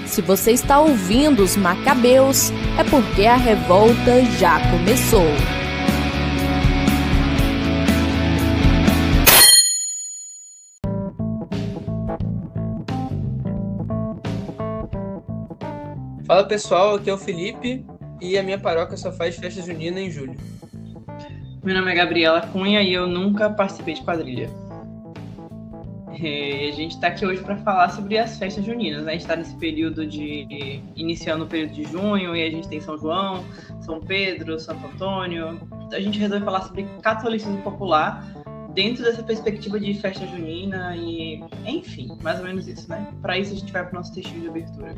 Se você está ouvindo os Macabeus, é porque a revolta já começou. Fala pessoal, aqui é o Felipe e a minha paróquia só faz festa junina em julho. Meu nome é Gabriela Cunha e eu nunca participei de quadrilha. A gente está aqui hoje para falar sobre as festas juninas, né? A gente está nesse período iniciando o período de junho, e a gente tem São João, São Pedro, Santo Antônio. Então a gente resolveu falar sobre catolicismo popular dentro dessa perspectiva de festa junina e, enfim, mais ou menos isso, né? Para isso a gente vai para o nosso textinho de abertura.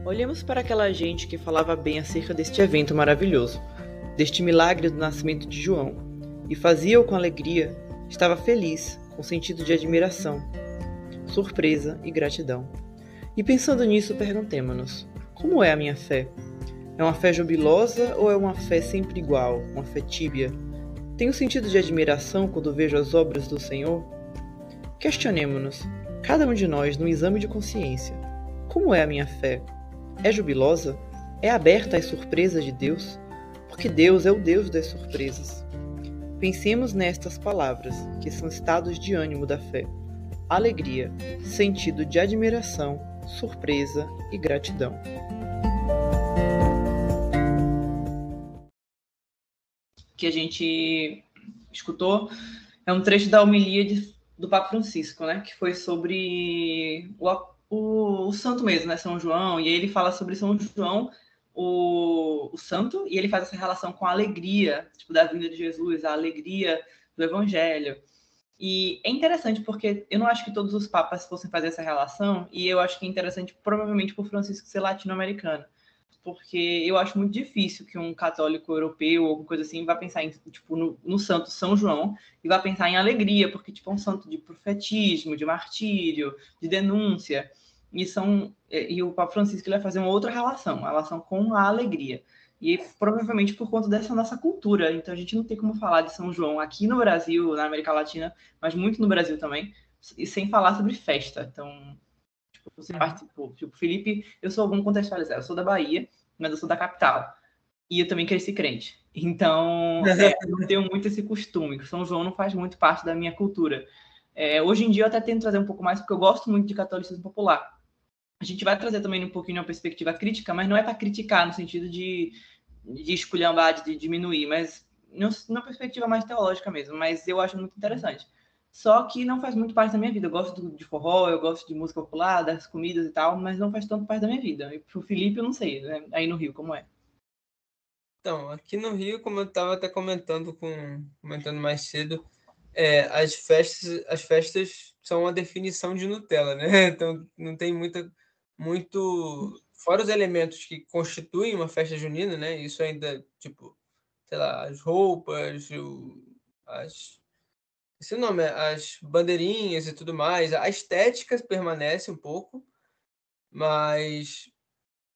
Olhemos para aquela gente que falava bem acerca deste evento maravilhoso, deste milagre do nascimento de João, e fazia-o com alegria, estava feliz, com sentido de admiração, surpresa e gratidão. E pensando nisso, perguntemo-nos, como é a minha fé? É uma fé jubilosa ou é uma fé sempre igual, uma fé tíbia? Tenho sentido de admiração quando vejo as obras do Senhor? Questionemo-nos, cada um de nós, num exame de consciência, como é a minha fé? É jubilosa? É aberta às surpresas de Deus? Porque Deus é o Deus das surpresas. Pensemos nestas palavras, que são estados de ânimo da fé. Alegria, sentido de admiração, surpresa e gratidão. Que a gente escutou é um trecho da homilia do Papa Francisco, né? Que foi sobre o santo mesmo, né? São João, e ele fala sobre São João, o santo, e ele faz essa relação com a alegria, tipo, da vinda de Jesus, a alegria do Evangelho. E é interessante porque eu não acho que todos os papas fossem fazer essa relação, e eu acho que é interessante provavelmente por Francisco ser latino-americano, porque eu acho muito difícil que um católico europeu ou alguma coisa assim vá pensar em, tipo, no santo São João e vá pensar em alegria, porque tipo, é um santo de profetismo, de martírio, de denúncia. E o Papa Francisco ele vai fazer uma outra relação, uma relação com a alegria. E provavelmente por conta dessa nossa cultura. Então a gente não tem como falar de São João aqui no Brasil, na América Latina, mas muito no Brasil também, e sem falar sobre festa. Então, você participou. Tipo, Felipe, eu sou algum contextualizar, eu sou da Bahia, mas eu sou da capital. E eu também cresci crente. Então, eu não tenho muito esse costume. São João não faz muito parte da minha cultura. Hoje em dia eu até tento trazer um pouco mais, porque eu gosto muito de catolicismo popular. A gente vai trazer também um pouquinho uma perspectiva crítica, mas não é para criticar no sentido de esculhambar, de diminuir, mas numa perspectiva mais teológica mesmo. Mas eu acho muito interessante. Só que não faz muito parte da minha vida. Eu gosto de forró, eu gosto de música popular, das comidas e tal, mas não faz tanto parte da minha vida. E pro Felipe eu não sei, né? Aí no Rio, como é? Então, aqui no Rio, como eu estava até comentando mais cedo, as festas são uma definição de Nutella, né? Então não tem muito, fora os elementos que constituem uma festa junina, né? Isso ainda, tipo, sei lá, as roupas, esse nome, as bandeirinhas e tudo mais, a estética permanece um pouco, mas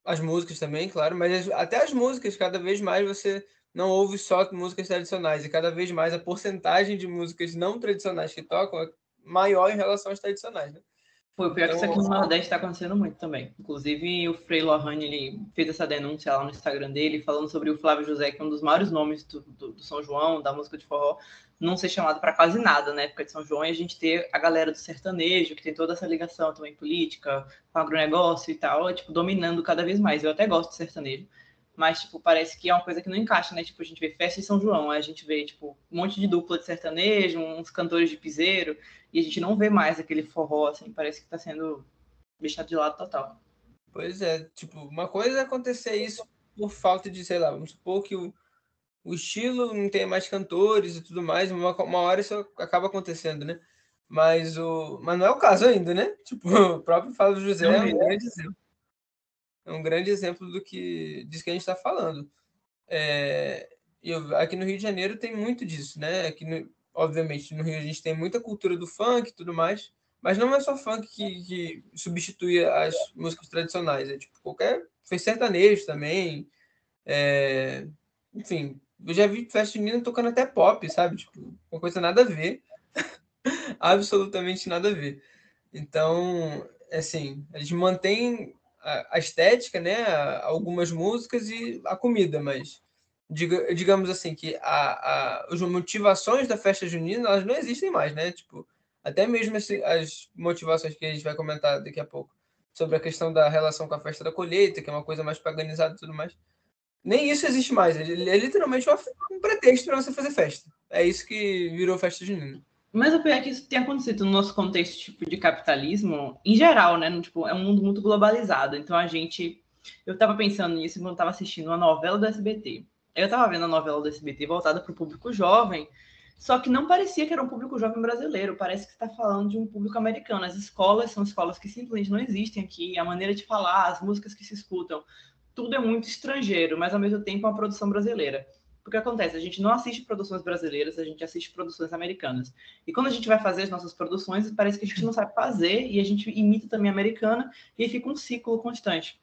as músicas também, claro, mas até as músicas, cada vez mais você não ouve só músicas tradicionais, e cada vez mais a porcentagem de músicas não tradicionais que tocam é maior em relação às tradicionais, né? Foi o pior que isso aqui Então, no Nordeste está acontecendo muito também. Inclusive, o Frei Lohane, ele fez essa denúncia lá no Instagram dele, falando sobre o Flávio José, que é um dos maiores nomes do São João, da música de forró, não ser chamado para quase nada na época de São João, e a gente ter a galera do sertanejo, que tem toda essa ligação também política, com agronegócio e tal, tipo, dominando cada vez mais. Eu até gosto de sertanejo, mas, tipo, parece que é uma coisa que não encaixa, né? Tipo, a gente vê festa em São João, aí a gente vê, tipo, um monte de dupla de sertanejo, uns cantores de piseiro, e a gente não vê mais aquele forró, assim, parece que está sendo deixado de lado total. pois é, tipo, uma coisa é acontecer isso por falta de, sei lá, vamos supor que o estilo não tem mais cantores e tudo mais, uma hora isso acaba acontecendo, né? Mas não é o caso ainda, né? Tipo, o próprio Flávio José Não é um mesmo. grande exemplo. É um grande exemplo disso que a gente está falando. Aqui no Rio de Janeiro tem muito disso, né? Obviamente, no Rio a gente tem muita cultura do funk e tudo mais, mas não é só funk que substitui as músicas tradicionais. É tipo qualquer. Foi sertanejo também. enfim, eu já vi festa junina tocando até pop, sabe? Tipo, uma coisa nada a ver, absolutamente nada a ver. Então, assim, eles mantêm a estética, né? Algumas músicas e a comida, mas digamos assim que as motivações da festa junina elas não existem mais, né? Tipo, até mesmo as motivações que a gente vai comentar daqui a pouco sobre a questão da relação com a festa da colheita, que é uma coisa mais paganizada e tudo mais. Nem isso existe mais. Ele é literalmente um pretexto para você fazer festa. É isso que virou festa junina. Mas o pior é que isso tem acontecido no nosso contexto tipo, de capitalismo, em geral, né? Tipo, é um mundo muito globalizado. Então a gente. Eu estava pensando nisso quando estava assistindo uma novela do SBT. Eu estava vendo a novela do SBT voltada para o público jovem, só que não parecia que era um público jovem brasileiro. Parece que está falando de um público americano. As escolas são escolas que simplesmente não existem aqui. A maneira de falar, as músicas que se escutam, tudo é muito estrangeiro, mas ao mesmo tempo é uma produção brasileira. O que acontece? A gente não assiste produções brasileiras, a gente assiste produções americanas. E quando a gente vai fazer as nossas produções, parece que a gente não sabe fazer e a gente imita também a americana e aí fica um ciclo constante.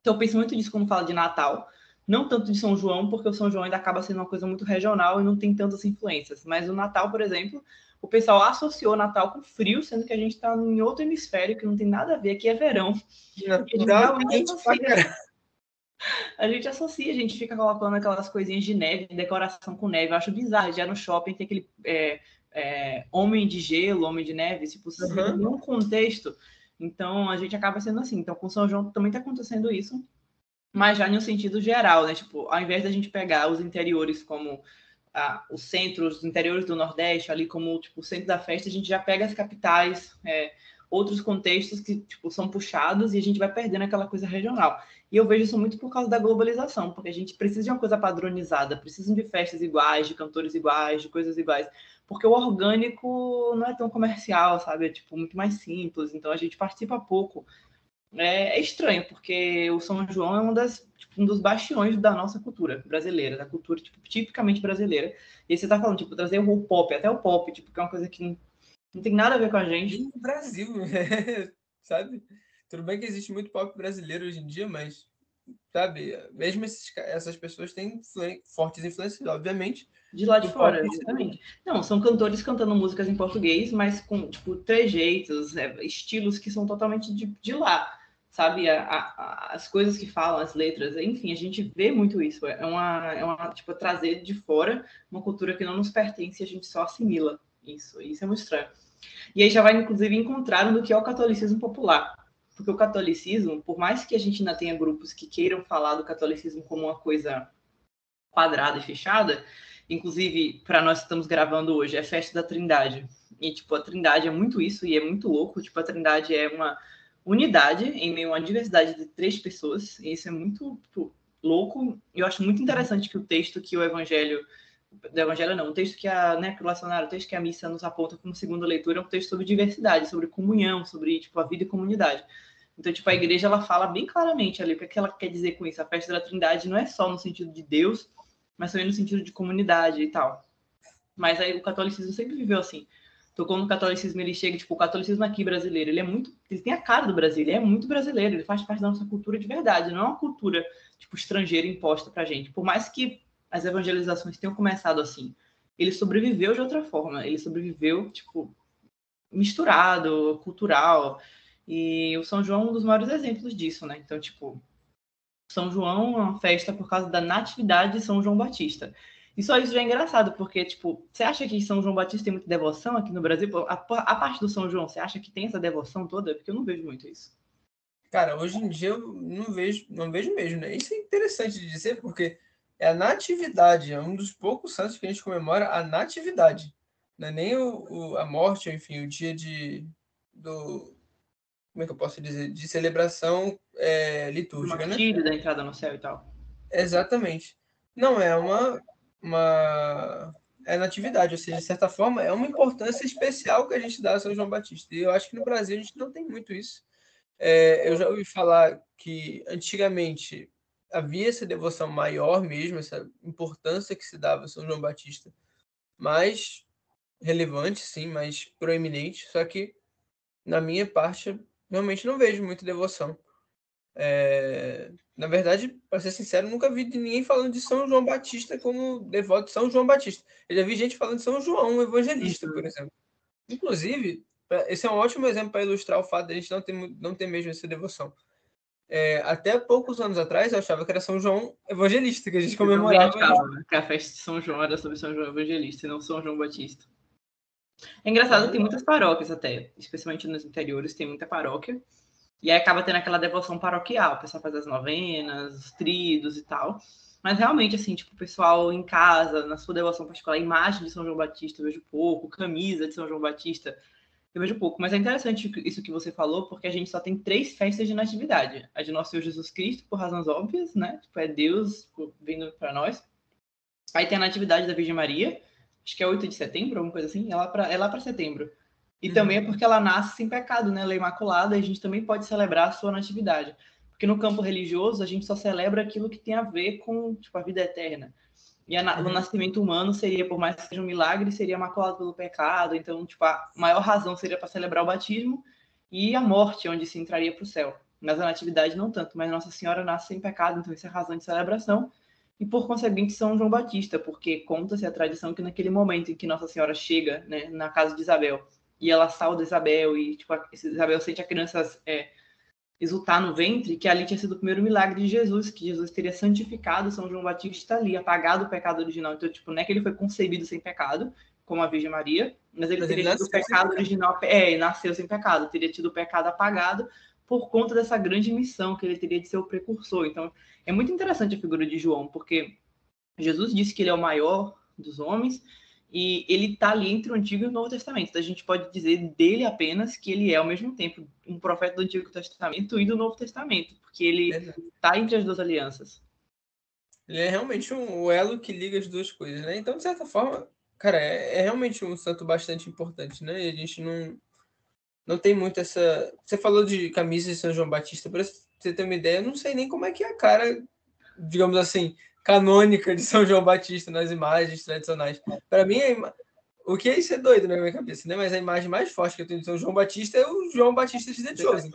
Então eu penso muito nisso quando falo de Natal. Não tanto de São João, porque o São João ainda acaba sendo uma coisa muito regional e não tem tantas influências. Mas o Natal, por exemplo, o pessoal associou Natal com frio, sendo que a gente está em outro hemisfério que não tem nada a ver. Aqui é verão. E a gente realmente associa. A gente associa, a gente fica colocando aquelas coisinhas de neve, decoração com neve. Eu acho bizarro. Já no shopping tem aquele homem de gelo, homem de neve, tipo, sem nenhum contexto. Então a gente acaba sendo assim. Então com São João também está acontecendo isso, mas já no sentido geral, né? Tipo, ao invés da gente pegar os interiores como os centros, os interiores do Nordeste, ali como tipo, o centro da festa, a gente já pega as capitais, outros contextos que tipo, são puxados e a gente vai perdendo aquela coisa regional. E eu vejo isso muito por causa da globalização, porque a gente precisa de uma coisa padronizada, precisa de festas iguais, de cantores iguais, de coisas iguais, porque o orgânico não é tão comercial, sabe? É tipo, muito mais simples, então a gente participa pouco. É estranho, porque o São João é um dos bastiões da nossa cultura brasileira, da cultura tipo, tipicamente brasileira. E aí você tá falando, tipo, trazer o pop, até o pop, tipo, que é uma coisa que não tem nada a ver com a gente. No Brasil, sabe? Tudo bem que existe muito pop brasileiro hoje em dia, mas, sabe, mesmo essas pessoas têm fortes influências, obviamente, De lá de do pop. fora, exatamente. Não, são cantores cantando músicas em português, mas com, tipo, trejeitos, estilos que são totalmente de lá, sabe? As coisas que falam, as letras, enfim, a gente vê muito isso. Tipo, trazer de fora uma cultura que não nos pertence e a gente só assimila isso. Isso é muito estranho. E aí já vai, inclusive, encontrar no que é o catolicismo popular. Porque o catolicismo, por mais que a gente ainda tenha grupos que queiram falar do catolicismo como uma coisa quadrada e fechada, inclusive, para nós que estamos gravando hoje, é Festa da Trindade. E, tipo, a Trindade é muito isso e é muito louco. Tipo, a Trindade é uma unidade em meio a uma diversidade de 3 pessoas. E isso é muito tipo, louco. Eu acho muito interessante que o texto que o Evangelho do Evangelho não, o texto que que o texto que a missa nos aponta como segunda leitura é um texto sobre diversidade, sobre comunhão, sobre tipo a vida e comunidade. Então, tipo, a igreja ela fala bem claramente ali o que, é que ela quer dizer com isso. A festa da Trindade não é só no sentido de Deus, mas também no sentido de comunidade e tal. Mas aí o catolicismo sempre viveu assim. Então, quando o catolicismo ele chega, tipo, o catolicismo aqui brasileiro, ele tem a cara do Brasil, ele é muito brasileiro, ele faz parte da nossa cultura de verdade, não é uma cultura, tipo, estrangeira imposta pra gente. Por mais que as evangelizações tenham começado assim, ele sobreviveu de outra forma, ele sobreviveu, tipo, misturado, cultural, e o São João é um dos maiores exemplos disso, né? Então, tipo, São João é uma festa por causa da natividade de São João Batista. E só isso já é engraçado, porque, tipo, você acha que São João Batista tem muita devoção aqui no Brasil? A parte do São João, você acha que tem essa devoção toda? Porque eu não vejo muito isso. Cara, hoje em dia eu não vejo mesmo, né? Isso é interessante de dizer, porque é a natividade, é um dos poucos santos que a gente comemora a natividade. Não é nem a morte, enfim, o dia do, como é que eu posso dizer, de celebração Do litúrgica, né? martírio, da entrada no céu e tal. Exatamente. Não é é natividade, ou seja, de certa forma, é uma importância especial que a gente dá a São João Batista. E eu acho que no Brasil a gente não tem muito isso. Eu já ouvi falar que antigamente havia essa devoção maior mesmo, essa importância que se dava a São João Batista, mais relevante, sim, mais proeminente, só que na minha parte realmente não vejo muita devoção. Na verdade, para ser sincero, nunca vi de ninguém falando de São João Batista como devoto de São João Batista. Eu já vi gente falando de São João Evangelista, por exemplo. Inclusive, esse é um ótimo exemplo para ilustrar o fato de a gente não ter mesmo essa devoção. Até poucos anos atrás, eu achava que era São João Evangelista, que a gente comemorava. Que a festa de São João era sobre São João Evangelista e não São João Batista. É engraçado que tem muitas paróquias até, especialmente nos interiores, tem muita paróquia. E aí acaba tendo aquela devoção paroquial, o pessoal faz as novenas, os tridos e tal. Mas realmente, assim, tipo, o pessoal em casa, na sua devoção particular, imagem de São João Batista eu vejo pouco, camisa de São João Batista eu vejo pouco. Mas é interessante isso que você falou, porque a gente só tem 3 festas de natividade. A de Nosso Senhor Jesus Cristo, por razões óbvias, né? Tipo, é Deus vindo para nós. Aí tem a Natividade da Virgem Maria, acho que é 8 de setembro, alguma coisa assim, é lá para setembro. E também é porque ela nasce sem pecado, né? Ela é imaculada, e a gente também pode celebrar a sua natividade. Porque no campo religioso, a gente só celebra aquilo que tem a ver com, tipo, a vida eterna. E o nascimento humano seria, por mais que seja um milagre, seria imaculado pelo pecado. Então, tipo, a maior razão seria para celebrar o batismo e a morte, onde se entraria para o céu. Mas a natividade não tanto. Mas Nossa Senhora nasce sem pecado, então isso é razão de celebração. E, por conseguinte, São João Batista, porque conta-se a tradição que naquele momento em que Nossa Senhora chega, né, na casa de Isabel, e ela sauda Isabel, e tipo, Isabel sente a criança exultar no ventre, que ali tinha sido o primeiro milagre de Jesus, que Jesus teria santificado São João Batista ali, apagado o pecado original. Então, tipo, não é que ele foi concebido sem pecado, como a Virgem Maria, mas ele teria tido o pecado original, nasceu sem pecado, teria tido o pecado apagado por conta dessa grande missão que ele teria de ser o precursor. Então, é muito interessante a figura de João, porque Jesus disse que ele é o maior dos homens, e ele está ali entre o Antigo e o Novo Testamento. Então, a gente pode dizer dele apenas que ele é, ao mesmo tempo, um profeta do Antigo Testamento e do Novo Testamento, porque ele está entre as duas alianças. Ele é realmente o elo que liga as duas coisas, né? Então, de certa forma, cara, é realmente um santo bastante importante, né? E a gente não tem muito essa... Você falou de camisa de São João Batista, para você ter uma ideia, eu não sei nem como é que é a cara, digamos assim, canônica de São João Batista nas imagens tradicionais. Para mim, o que é isso é doido na minha cabeça, né? Mas a imagem mais forte que eu tenho de São João Batista é o João Batista de The Chosen.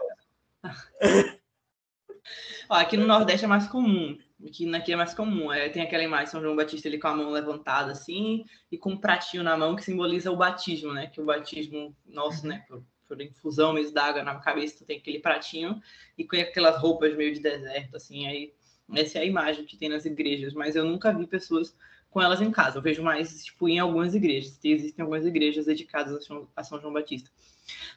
Aqui no Nordeste é mais comum. Aqui é mais comum. Tem aquela imagem de São João Batista ele com a mão levantada assim e com um pratinho na mão que simboliza o batismo, né? Que o batismo nosso, né? Por infusão mesmo d'água na cabeça, tem aquele pratinho e com aquelas roupas meio de deserto, assim. Aí essa é a imagem que tem nas igrejas, mas eu nunca vi pessoas com elas em casa. Eu vejo mais, tipo, em algumas igrejas. Existem algumas igrejas dedicadas a São João Batista.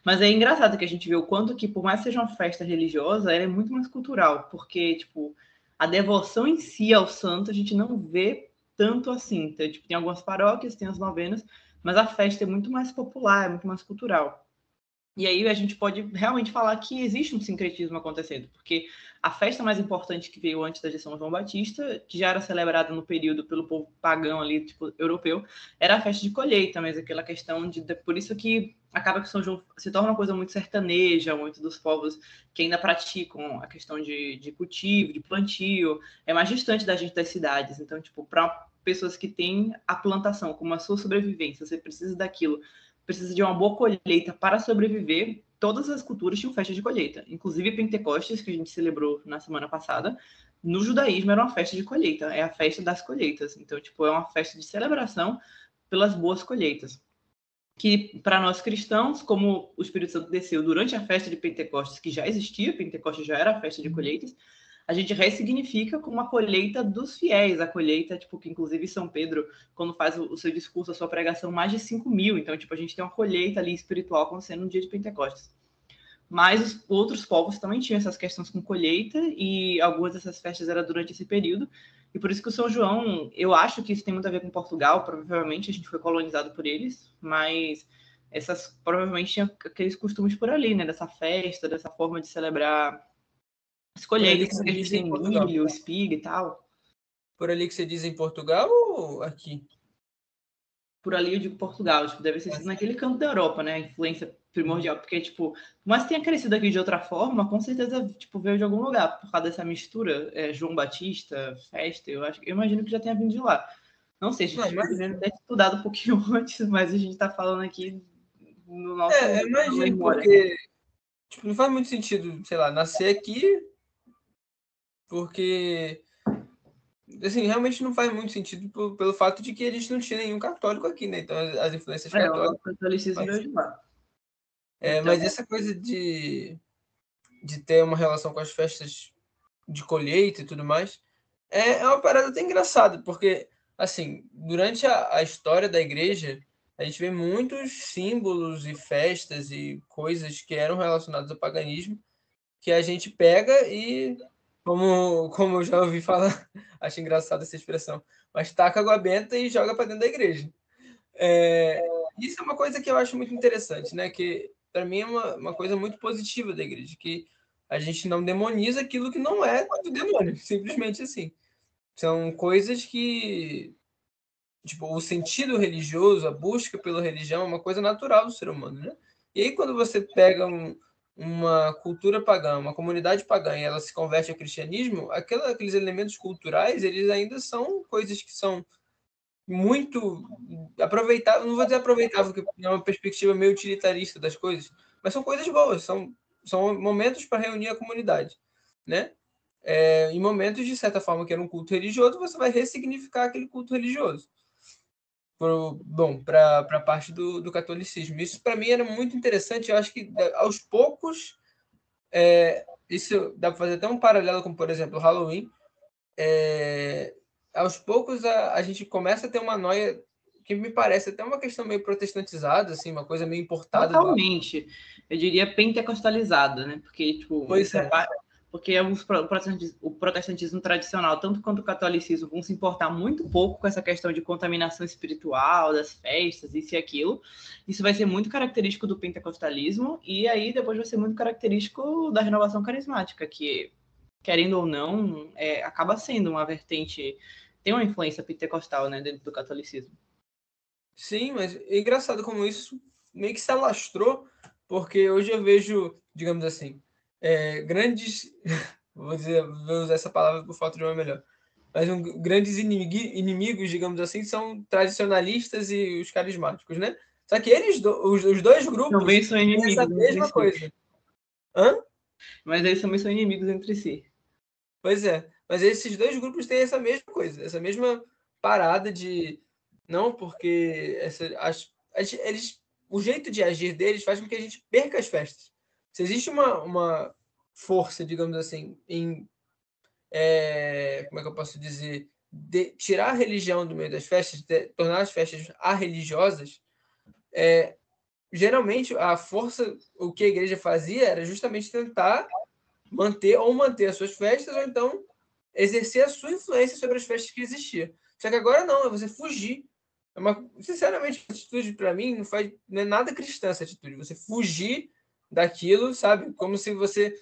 Mas é engraçado que a gente vê o quanto que, por mais que seja uma festa religiosa, ela é muito mais cultural, porque, tipo, a devoção em si ao santo a gente não vê tanto assim. Então, tipo, tem algumas paróquias, tem as novenas, mas a festa é muito mais popular, é muito mais cultural. E aí a gente pode realmente falar que existe um sincretismo acontecendo, porque a festa mais importante que veio antes da de São João Batista, que já era celebrada no período pelo povo pagão ali, tipo, europeu, era a festa de colheita, mas aquela questão de... Por isso que acaba que São João se torna uma coisa muito sertaneja, muito dos povos que ainda praticam a questão de cultivo, de plantio, é mais distante da gente das cidades. Então, tipo, para pessoas que têm a plantação como a sua sobrevivência, você precisa daquilo, precisa de uma boa colheita para sobreviver. Todas as culturas tinham festa de colheita, inclusive Pentecostes, que a gente celebrou na semana passada. No judaísmo era uma festa de colheita, é a festa das colheitas. Então, tipo, é uma festa de celebração pelas boas colheitas. Que para nós cristãos, como o Espírito Santo desceu durante a festa de Pentecostes, que já existia, Pentecostes já era a festa de colheitas, a gente ressignifica como a colheita dos fiéis, a colheita, tipo, que inclusive São Pedro, quando faz o seu discurso, a sua pregação, mais de 5.000. Então, tipo, a gente tem uma colheita ali espiritual acontecendo no dia de Pentecostes. Mas os outros povos também tinham essas questões com colheita, e algumas dessas festas eram durante esse período. E por isso que o São João, eu acho que isso tem muito a ver com Portugal, provavelmente a gente foi colonizado por eles, mas essas provavelmente tinham aqueles costumes por ali, né? Dessa festa, dessa forma de celebrar as colheitas, que a gente tem milho, espiga e tal. Por ali que você diz em Portugal ou aqui? Por ali eu digo Portugal, tipo, deve ser sido naquele canto da Europa, né? A influência primordial, porque, tipo, mas tenha crescido aqui de outra forma, com certeza, tipo, veio de algum lugar, por causa dessa mistura, João Batista, festa, eu imagino que já tenha vindo de lá. Não sei, a gente deve ter estudado um pouquinho antes, mas a gente tá falando aqui no nosso... imagino, porque, tipo, não faz muito sentido, sei lá, nascer aqui, porque assim, realmente não faz muito sentido pelo fato de que a gente não tinha nenhum católico aqui, né? Então as influências católicas. O catolicismo veio de lá. Então, Mas essa coisa de ter uma relação com as festas de colheita e tudo mais é uma parada até engraçada, porque assim, durante a história da igreja, a gente vê muitos símbolos e festas e coisas que eram relacionadas ao paganismo que a gente pega e, como eu já ouvi falar, acho engraçada essa expressão, mas taca água benta e joga para dentro da igreja. Isso é uma coisa que eu acho muito interessante, né? Que para mim é uma coisa muito positiva da igreja, que a gente não demoniza aquilo que não é do demônio, simplesmente assim. São coisas que, tipo, o sentido religioso, a busca pela religião é uma coisa natural do ser humano, né? E aí quando você pega uma cultura pagã, uma comunidade pagã, e ela se converte ao cristianismo, aqueles elementos culturais, eles ainda são coisas que são muito aproveitável, não vou dizer aproveitável, porque é uma perspectiva meio utilitarista das coisas, mas são coisas boas, são momentos para reunir a comunidade, né? Em momentos, de certa forma, que era um culto religioso, você vai ressignificar aquele culto religioso. Para a parte do catolicismo. Isso, para mim, era muito interessante. Eu acho que, aos poucos, isso dá para fazer até um paralelo com, por exemplo, o Halloween. Aos poucos a gente começa a ter uma noia que me parece até uma questão meio protestantizada, assim, uma coisa meio importada. Totalmente. Eu diria pentecostalizada, né? Porque, tipo, porque o protestantismo tradicional, tanto quanto o catolicismo, vão se importar muito pouco com essa questão de contaminação espiritual, das festas, isso e aquilo. Isso vai ser muito característico do pentecostalismo, e aí depois vai ser muito característico da renovação carismática, que, querendo ou não, acaba sendo uma vertente, tem uma influência pentecostal, né, dentro do catolicismo. Sim, mas é engraçado como isso meio que se alastrou, porque hoje eu vejo, digamos assim, grandes, vou usar essa palavra por falta de uma melhor, mas grandes inimigos, digamos assim, são tradicionalistas e os carismáticos, né? Só que os dois grupos também são inimigos têm essa mesma coisa. Hã? Mas eles também são inimigos entre si. Pois é, mas esses dois grupos têm essa mesma coisa, essa mesma parada de não, porque o jeito de agir deles faz com que a gente perca as festas. Se existe uma força, digamos assim, em como é que eu posso dizer, de tirar a religião do meio das festas, tornar as festas arreligiosas, geralmente a força, o que a igreja fazia era justamente tentar manter as suas festas, ou então exercer a sua influência sobre as festas que existiam. Só que agora não, é você fugir. Sinceramente, a atitude para mim não é nada cristã essa atitude. Você fugir daquilo, sabe? Como se você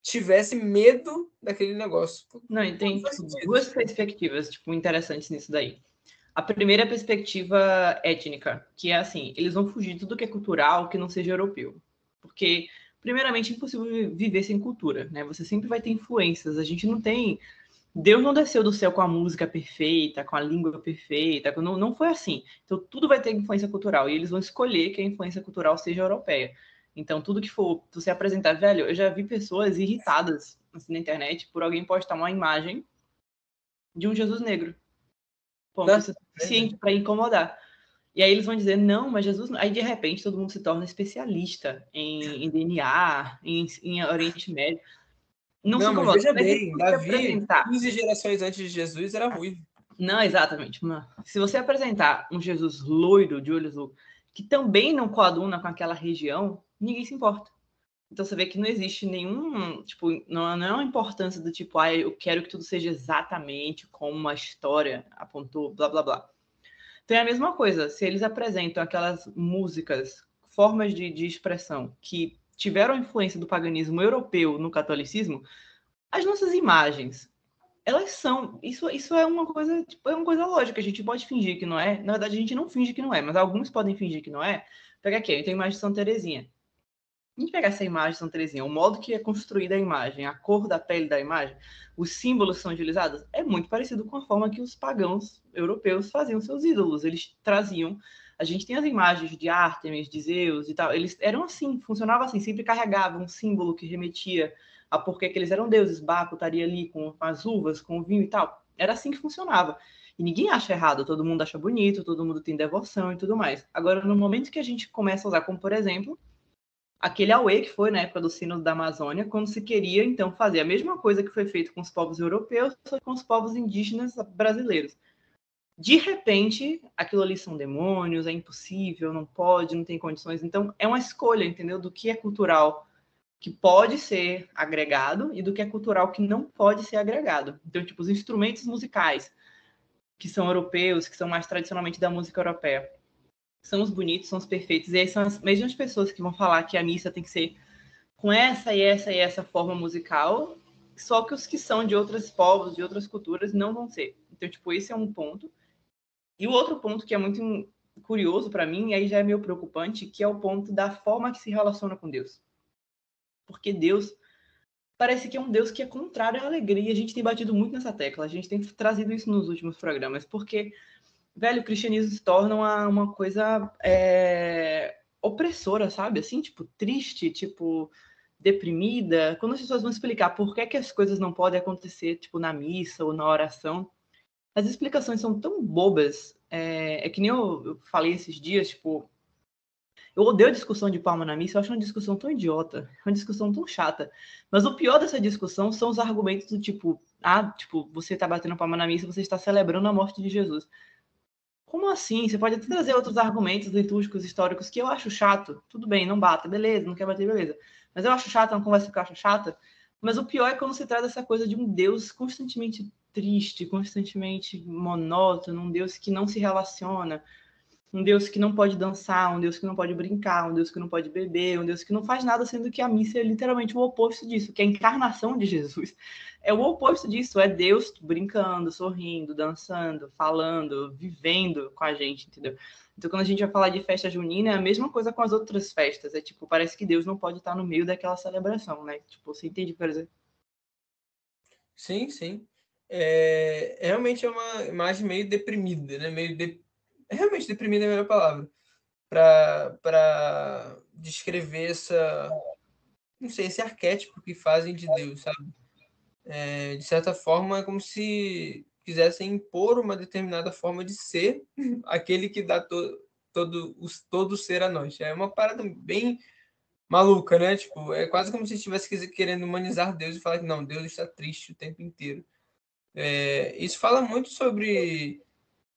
tivesse medo daquele negócio. Não, e tem duas perspectivas interessantes nisso daí. A primeira é a perspectiva étnica, que é assim, eles vão fugir de tudo que é cultural, que não seja europeu. Porque, primeiramente, é impossível viver sem cultura, né? Você sempre vai ter influências. A gente não tem... Deus não desceu do céu com a música perfeita, com a língua perfeita, não foi assim. Então, tudo vai ter influência cultural, e eles vão escolher que a influência cultural seja europeia. Então, tudo que for você apresentar... Velho, eu já vi pessoas irritadas assim, na internet por alguém postar uma imagem de um Jesus negro. Ponto, isso é suficiente para incomodar. E aí eles vão dizer, não, mas Jesus... Aí, de repente, todo mundo se torna especialista em DNA, em Oriente Médio. Não se incomoda. Veja bem, Davi, 15 gerações antes de Jesus, era ruivo. Não, exatamente. Se você apresentar um Jesus loiro, de olhos loucos, que também não coaduna com aquela região, ninguém se importa. Então você vê que não existe nenhum, não é uma importância do tipo, eu quero que tudo seja exatamente como a história apontou, blá, blá, blá. Então é a mesma coisa, se eles apresentam aquelas músicas, formas de expressão que tiveram influência do paganismo europeu no catolicismo, as nossas imagens, elas são, isso é uma coisa, é uma coisa lógica, a gente pode fingir que não é, na verdade a gente não finge que não é, mas alguns podem fingir que não é. Pega aqui, eu tenho a imagem de Santa Teresinha. A gente pegar essa imagem de Santa Teresinha, o modo que é construída a imagem, a cor da pele da imagem, os símbolos que são utilizados, é muito parecido com a forma que os pagãos europeus faziam seus ídolos. Eles traziam... A gente tem as imagens de Ártemis, de Zeus e tal. Eles eram assim, funcionava assim, sempre carregavam um símbolo que remetia a por que eles eram deuses. Baco estaria ali com as uvas, com o vinho e tal. Era assim que funcionava. E ninguém acha errado, todo mundo acha bonito, todo mundo tem devoção e tudo mais. Agora, no momento que a gente começa a usar, como por exemplo, aquele Aue que foi na época do Sínodo da Amazônia, quando se queria, então, fazer a mesma coisa que foi feito com os povos europeus, só com os povos indígenas brasileiros. De repente, aquilo ali são demônios, é impossível, não pode, não tem condições. Então, é uma escolha, entendeu? Do que é cultural que pode ser agregado e do que é cultural que não pode ser agregado. Então, tipo, os instrumentos musicais que são europeus, que são mais tradicionalmente da música europeia, são os bonitos, são os perfeitos. E aí são as mesmas pessoas que vão falar que a missa tem que ser com essa e essa e essa forma musical, só que os que são de outros povos, de outras culturas, não vão ser. Então, tipo, esse é um ponto. E o outro ponto que é muito curioso para mim, e aí já é meio preocupante, que é o ponto da forma que se relaciona com Deus. Porque Deus parece que é um Deus que é contrário à alegria. A gente tem batido muito nessa tecla, a gente tem trazido isso nos últimos programas, porque, velho, o cristianismo se torna uma coisa opressora, sabe? Assim, tipo, triste, tipo, deprimida. Quando as pessoas vão explicar por que as coisas não podem acontecer, tipo, na missa ou na oração, as explicações são tão bobas. É que nem eu falei esses dias, tipo, eu odeio a discussão de palma na missa, eu acho uma discussão tão idiota, uma discussão tão chata. Mas o pior dessa discussão são os argumentos do tipo, você tá batendo palma na missa, você está celebrando a morte de Jesus. Como assim? Você pode até trazer outros argumentos litúrgicos, históricos, que eu acho chato. Tudo bem, não bata, beleza, não quer bater, beleza. Mas eu acho chato, é uma conversa que eu acho chata. Mas o pior é quando se traz essa coisa de um Deus constantemente triste, constantemente monótono, um Deus que não se relaciona, um Deus que não pode dançar, um Deus que não pode brincar, um Deus que não pode beber, um Deus que não faz nada, sendo que a missa é literalmente o oposto disso, que é a encarnação de Jesus. É o oposto disso, é Deus brincando, sorrindo, dançando, falando, vivendo com a gente, entendeu? Então, quando a gente vai falar de festa junina, é a mesma coisa com as outras festas. É tipo, parece que Deus não pode estar no meio daquela celebração, né? Tipo, você entende, por exemplo? Sim, sim. Realmente é uma imagem meio deprimida, né? Realmente deprimida é a melhor palavra. Para descrever não sei, esse arquétipo que fazem de Deus, sabe? De certa forma, é como se quisessem impor uma determinada forma de ser aquele que dá todo o ser a nós. É uma parada bem maluca, né? Tipo, é quase como se estivesse querendo humanizar Deus e falar que não, Deus está triste o tempo inteiro. Isso fala muito sobre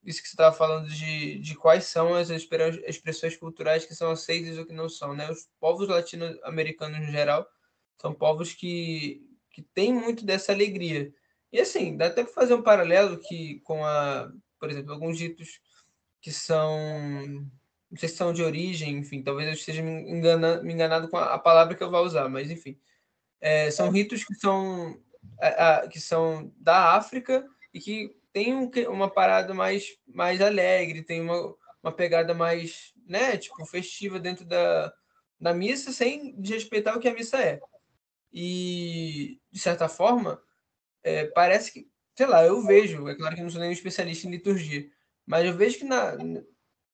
isso que você estava falando de quais são as expressões culturais que são aceitas ou que não são, né? Os povos latino-americanos, no geral, são povos que têm muito dessa alegria. E assim, dá até para fazer um paralelo por exemplo, alguns ritos que são, não sei se são de origem, enfim, talvez eu esteja me enganado com a palavra que eu vou usar, mas enfim, são ritos que são da África e que tem uma parada mais alegre, tem uma pegada mais, né, tipo, festiva dentro da missa, sem desrespeitar o que a missa é. E, de certa forma, parece que, sei lá, eu vejo, é claro que eu não sou nenhum especialista em liturgia, mas eu vejo que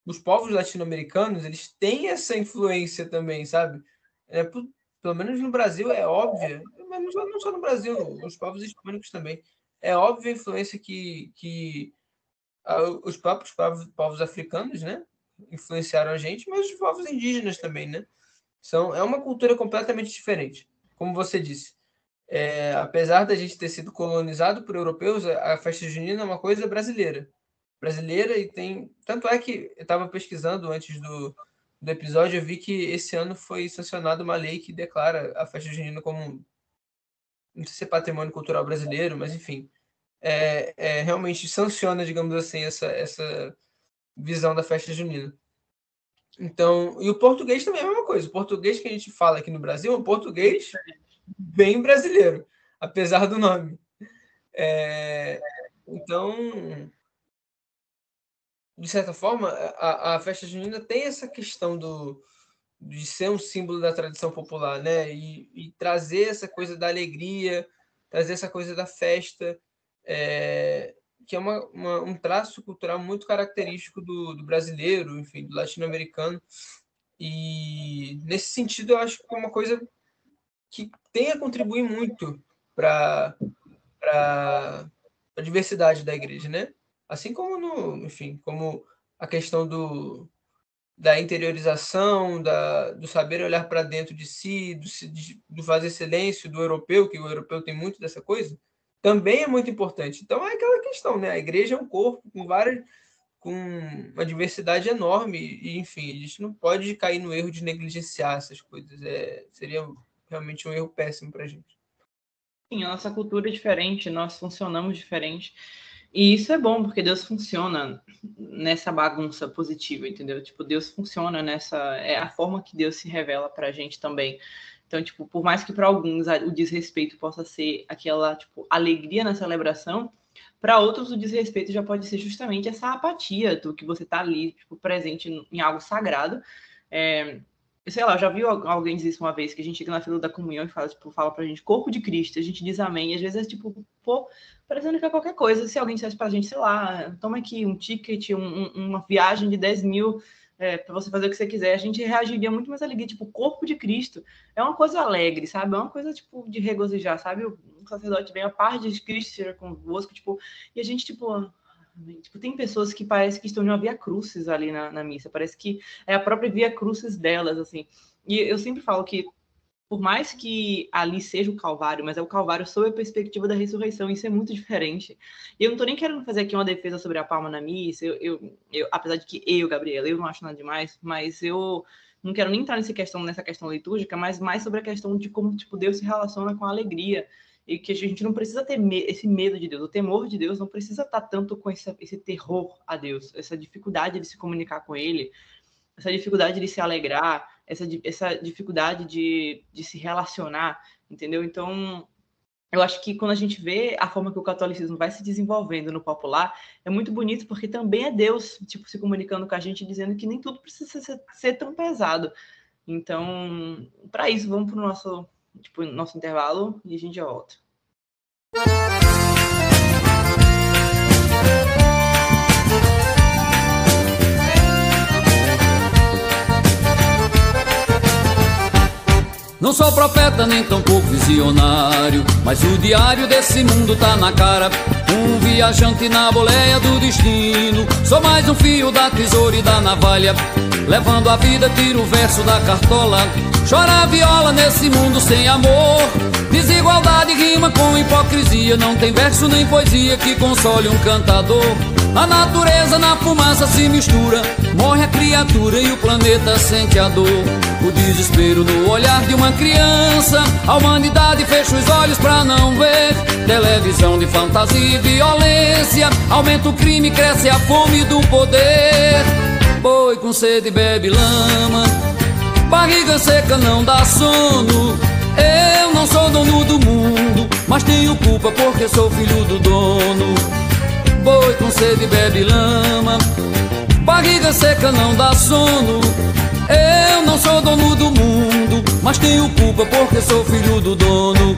os povos latino-americanos, eles têm essa influência também, sabe? Pelo menos no Brasil é óbvia, mas não só no Brasil, nos povos hispânicos também. É óbvia a influência que os próprios povos africanos, né, influenciaram a gente, mas os povos indígenas também, né? É uma cultura completamente diferente, como você disse. Apesar da gente ter sido colonizado por europeus, a festa junina é uma coisa brasileira. Brasileira e tem. Tanto é que eu estava pesquisando antes do episódio, eu vi que esse ano foi sancionada uma lei que declara a festa junina como, não sei se é patrimônio cultural brasileiro, mas enfim, realmente sanciona, digamos assim, essa visão da festa junina. Então, e o português também é a mesma coisa. O português que a gente fala aqui no Brasil é um português bem brasileiro, apesar do nome. Então, de certa forma, a festa junina tem essa questão de ser um símbolo da tradição popular, né? E trazer essa coisa da alegria, trazer essa coisa da festa, que é um traço cultural muito característico do brasileiro, enfim, do latino-americano. E nesse sentido, eu acho que é uma coisa que tem a contribuir muito para a diversidade da igreja, né? Assim como enfim, como a questão da interiorização, do saber olhar para dentro de si, do fazer silêncio do europeu, que o europeu tem muito dessa coisa, também é muito importante. Então é aquela questão, né? A igreja é um corpo com uma diversidade enorme e, enfim, a gente não pode cair no erro de negligenciar essas coisas. Seria realmente um erro péssimo para a gente. Sim, a nossa cultura é diferente, nós funcionamos diferente. E isso é bom, porque Deus funciona nessa bagunça positiva, entendeu? Tipo, Deus funciona é a forma que Deus se revela pra gente também. Então, tipo, por mais que para alguns o desrespeito possa ser aquela, tipo, alegria na celebração, para outros o desrespeito já pode ser justamente essa apatia do que você tá ali, tipo, presente em algo sagrado. Sei lá, eu já vi alguém dizer isso uma vez, que a gente chega na fila da comunhão e fala pra gente, corpo de Cristo, a gente diz amém, e às vezes é tipo, pô, parecendo que é qualquer coisa. Se alguém dissesse pra gente, sei lá, toma aqui um ticket, uma viagem de 10 mil pra você fazer o que você quiser, a gente reagiria muito mais alegria, tipo, corpo de Cristo. É uma coisa alegre, sabe? É uma coisa, tipo, de regozijar, sabe? O sacerdote vem, a paz de Cristo seja convosco, tipo, e a gente, tipo, tem pessoas que parece que estão de uma via crucis ali na missa, parece que é a própria via crucis delas, assim. E eu sempre falo que, por mais que ali seja o Calvário, mas é o Calvário sob a perspectiva da ressurreição, isso é muito diferente. E eu não tô nem querendo fazer aqui uma defesa sobre a palma na missa, apesar de que Gabriela, eu não acho nada demais, mas eu não quero nem entrar nessa questão litúrgica, mas mais sobre a questão de como, tipo, Deus se relaciona com a alegria, e que a gente não precisa ter esse medo de Deus, o temor de Deus não precisa estar tanto com esse terror a Deus, essa dificuldade de se comunicar com Ele, essa dificuldade de se alegrar, essa dificuldade de se relacionar, entendeu? Então, eu acho que quando a gente vê a forma que o catolicismo vai se desenvolvendo no popular, é muito bonito, porque também é Deus, tipo, se comunicando com a gente, dizendo que nem tudo precisa ser tão pesado. Então, para isso, vamos para o nosso intervalo e a gente já volta. Não sou profeta nem tampouco visionário, mas o diário desse mundo tá na cara. Um viajante na boleia do destino, sou mais um fio da tesoura e da navalha, levando a vida, tiro o verso da cartola. Chora a viola nesse mundo sem amor, desigualdade rima com hipocrisia. Não tem verso nem poesia que console um cantador. A natureza na fumaça se mistura, morre a criatura e o planeta sente a dor. O desespero no olhar de uma criança, a humanidade fecha os olhos pra não ver. Televisão de fantasia e violência, aumenta o crime, cresce a fome do poder. Boi com sede bebe lama, barriga seca não dá sono. Eu não sou dono do mundo, mas tenho culpa porque sou filho do dono. Boi com sede bebe lama, barriga seca não dá sono. Eu não sou dono do mundo, mas tenho culpa porque sou filho do dono.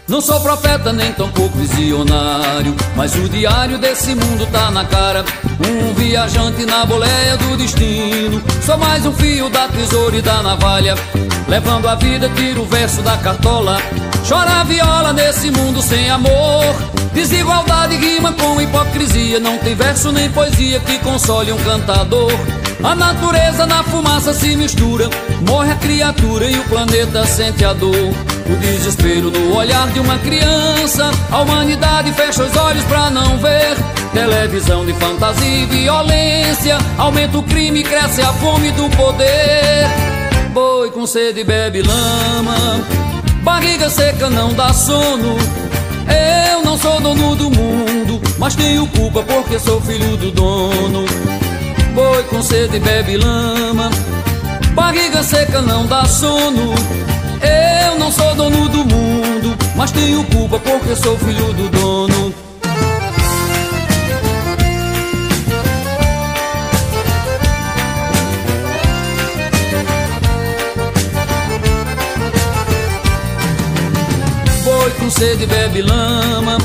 Não sou profeta nem tampouco visionário, mas o diário desse mundo tá na cara. Um viajante na boleia do destino, sou mais um fio da tesoura e da navalha, levando a vida, tiro o verso da cartola. Chora a viola nesse mundo sem amor, desigualdade rima com hipocrisia. Não tem verso nem poesia que console um cantador. A natureza na fumaça se mistura, morre a criatura e o planeta sente a dor. O desespero no olhar de uma criança, a humanidade fecha os olhos pra não ver. Televisão de fantasia e violência, aumenta o crime, cresce a fome do poder. Boi com sede bebe lama, barriga seca não dá sono. Eu não sou dono do mundo, mas tenho culpa porque sou filho do dono. Boi com sede bebe lama, barriga seca não dá sono. Eu não sou dono do mundo, mas tenho culpa porque sou filho do dono. Boi com sede bebe lama,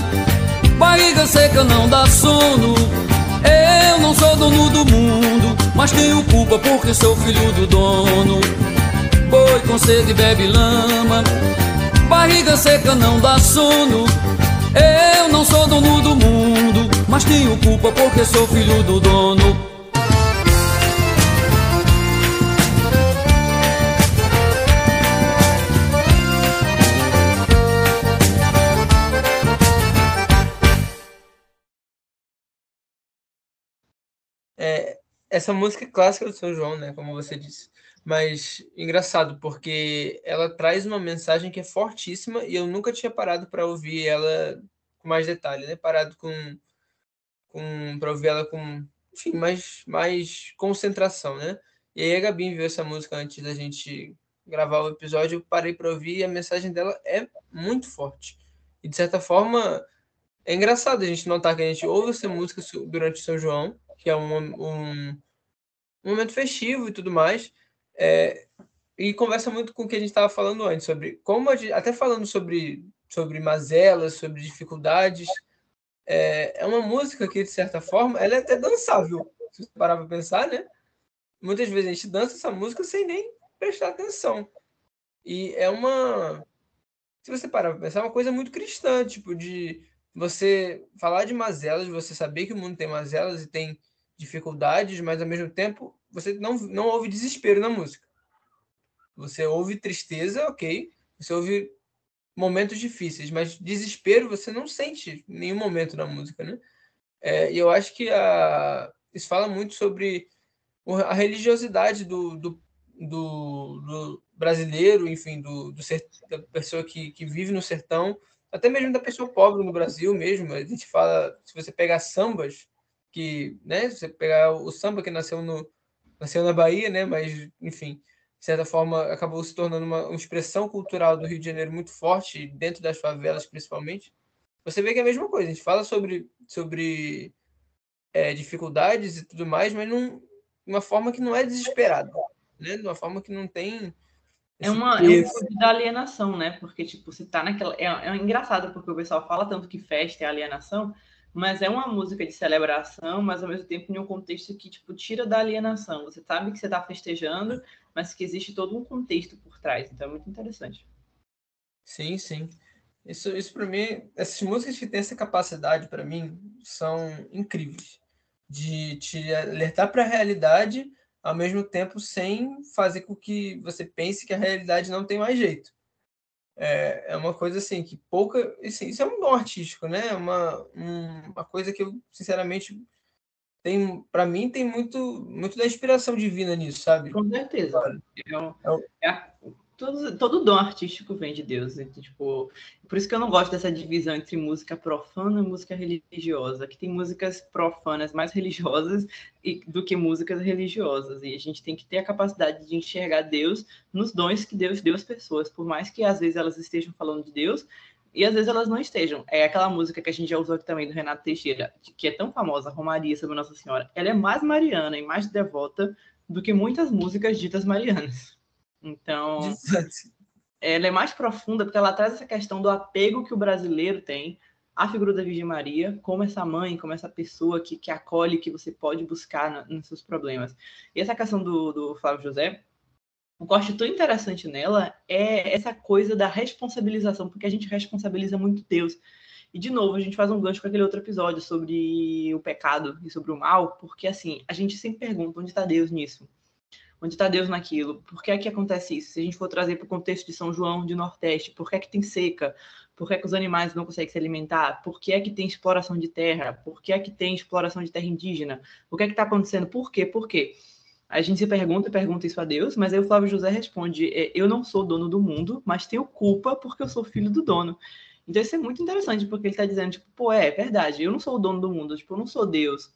barriga seca não dá sono. Eu não sou dono do mundo, mas tenho culpa porque sou filho do dono. Boi com sede bebe lama, barriga seca não dá sono. Eu não sou dono do mundo, mas tenho culpa porque sou filho do dono. Essa música é clássica do São João, né? Como você disse. Mas engraçado, porque ela traz uma mensagem que é fortíssima e eu nunca tinha parado para ouvir ela com mais detalhe, né? Parado para ouvir ela com, enfim, mais concentração, né? E aí a Gabi viu essa música antes da gente gravar o episódio, eu parei para ouvir e a mensagem dela é muito forte. E de certa forma é engraçado a gente notar que a gente ouve essa música durante São João, que é um momento festivo e tudo mais, e conversa muito com o que a gente estava falando antes, sobre como até falando sobre mazelas, sobre dificuldades. É uma música que, de certa forma, ela é até dançável, se você parar para pensar, né? Muitas vezes a gente dança essa música sem nem prestar atenção. E se você parar para pensar, é uma coisa muito cristã, tipo, de você falar de mazelas, você saber que o mundo tem mazelas e tem dificuldades, mas ao mesmo tempo você não ouve desespero na música. Você ouve tristeza, ok. Você ouve momentos difíceis, mas desespero você não sente em nenhum momento na música, né? E eu acho que isso fala muito sobre a religiosidade do brasileiro, enfim, da pessoa que vive no sertão, até mesmo da pessoa pobre no Brasil mesmo. A gente fala, se você pegar sambas, né, se você pegar o samba que nasceu na Bahia, né, mas, enfim, de certa forma acabou se tornando uma expressão cultural do Rio de Janeiro muito forte, dentro das favelas principalmente. Você vê que é a mesma coisa, a gente fala sobre dificuldades e tudo mais, mas de uma forma que não é desesperada, né? De uma forma que não tem é um tipo da alienação, né? Porque, tipo, você tá naquela... É engraçado, porque o pessoal fala tanto que festa é alienação, mas é uma música de celebração, mas ao mesmo tempo em um contexto que, tipo, tira da alienação. Você sabe que você tá festejando, mas que existe todo um contexto por trás. Então é muito interessante. Sim, sim. Isso para mim, essas músicas que têm essa capacidade, para mim, são incríveis. De te alertar para a realidade, ao mesmo tempo sem fazer com que você pense que a realidade não tem mais jeito. É uma coisa assim que pouca... Assim, isso é um dom artístico, né? Uma coisa que eu, sinceramente, para mim, tem muito da inspiração divina nisso, sabe? Com certeza. Todo dom artístico vem de Deus. Então, tipo, por isso que eu não gosto dessa divisão entre música profana e música religiosa, que tem músicas profanas mais religiosas do que músicas religiosas. E a gente tem que ter a capacidade de enxergar Deus nos dons que Deus deu às pessoas, por mais que às vezes elas estejam falando de Deus e às vezes elas não estejam. É aquela música que a gente já usou aqui também, do Renato Teixeira, que é tão famosa, Romaria sobre Nossa Senhora. Ela é mais mariana e mais devota do que muitas músicas ditas marianas. Então, ela é mais profunda porque ela traz essa questão do apego que o brasileiro tem à figura da Virgem Maria, como essa mãe, como essa pessoa que acolhe, que você pode buscar nos seus problemas. E essa questão do Flávio José, o que eu acho tão interessante nela é essa coisa da responsabilização, porque a gente responsabiliza muito Deus. E, de novo, a gente faz um gancho com aquele outro episódio sobre o pecado e sobre o mal, porque, assim, a gente sempre pergunta onde está Deus nisso? Onde está Deus naquilo? Por que é que acontece isso? Se a gente for trazer para o contexto de São João, de Nordeste, por que é que tem seca? Por que é que os animais não conseguem se alimentar? Por que é que tem exploração de terra? Por que é que tem exploração de terra indígena? O que é que está acontecendo? Por quê? Por quê? A gente se pergunta isso a Deus, mas aí o Flávio José responde, eu não sou dono do mundo, mas tenho culpa porque eu sou filho do dono. Então isso é muito interessante, porque ele está dizendo, tipo, pô, é verdade, eu não sou o dono do mundo, tipo, eu não sou Deus.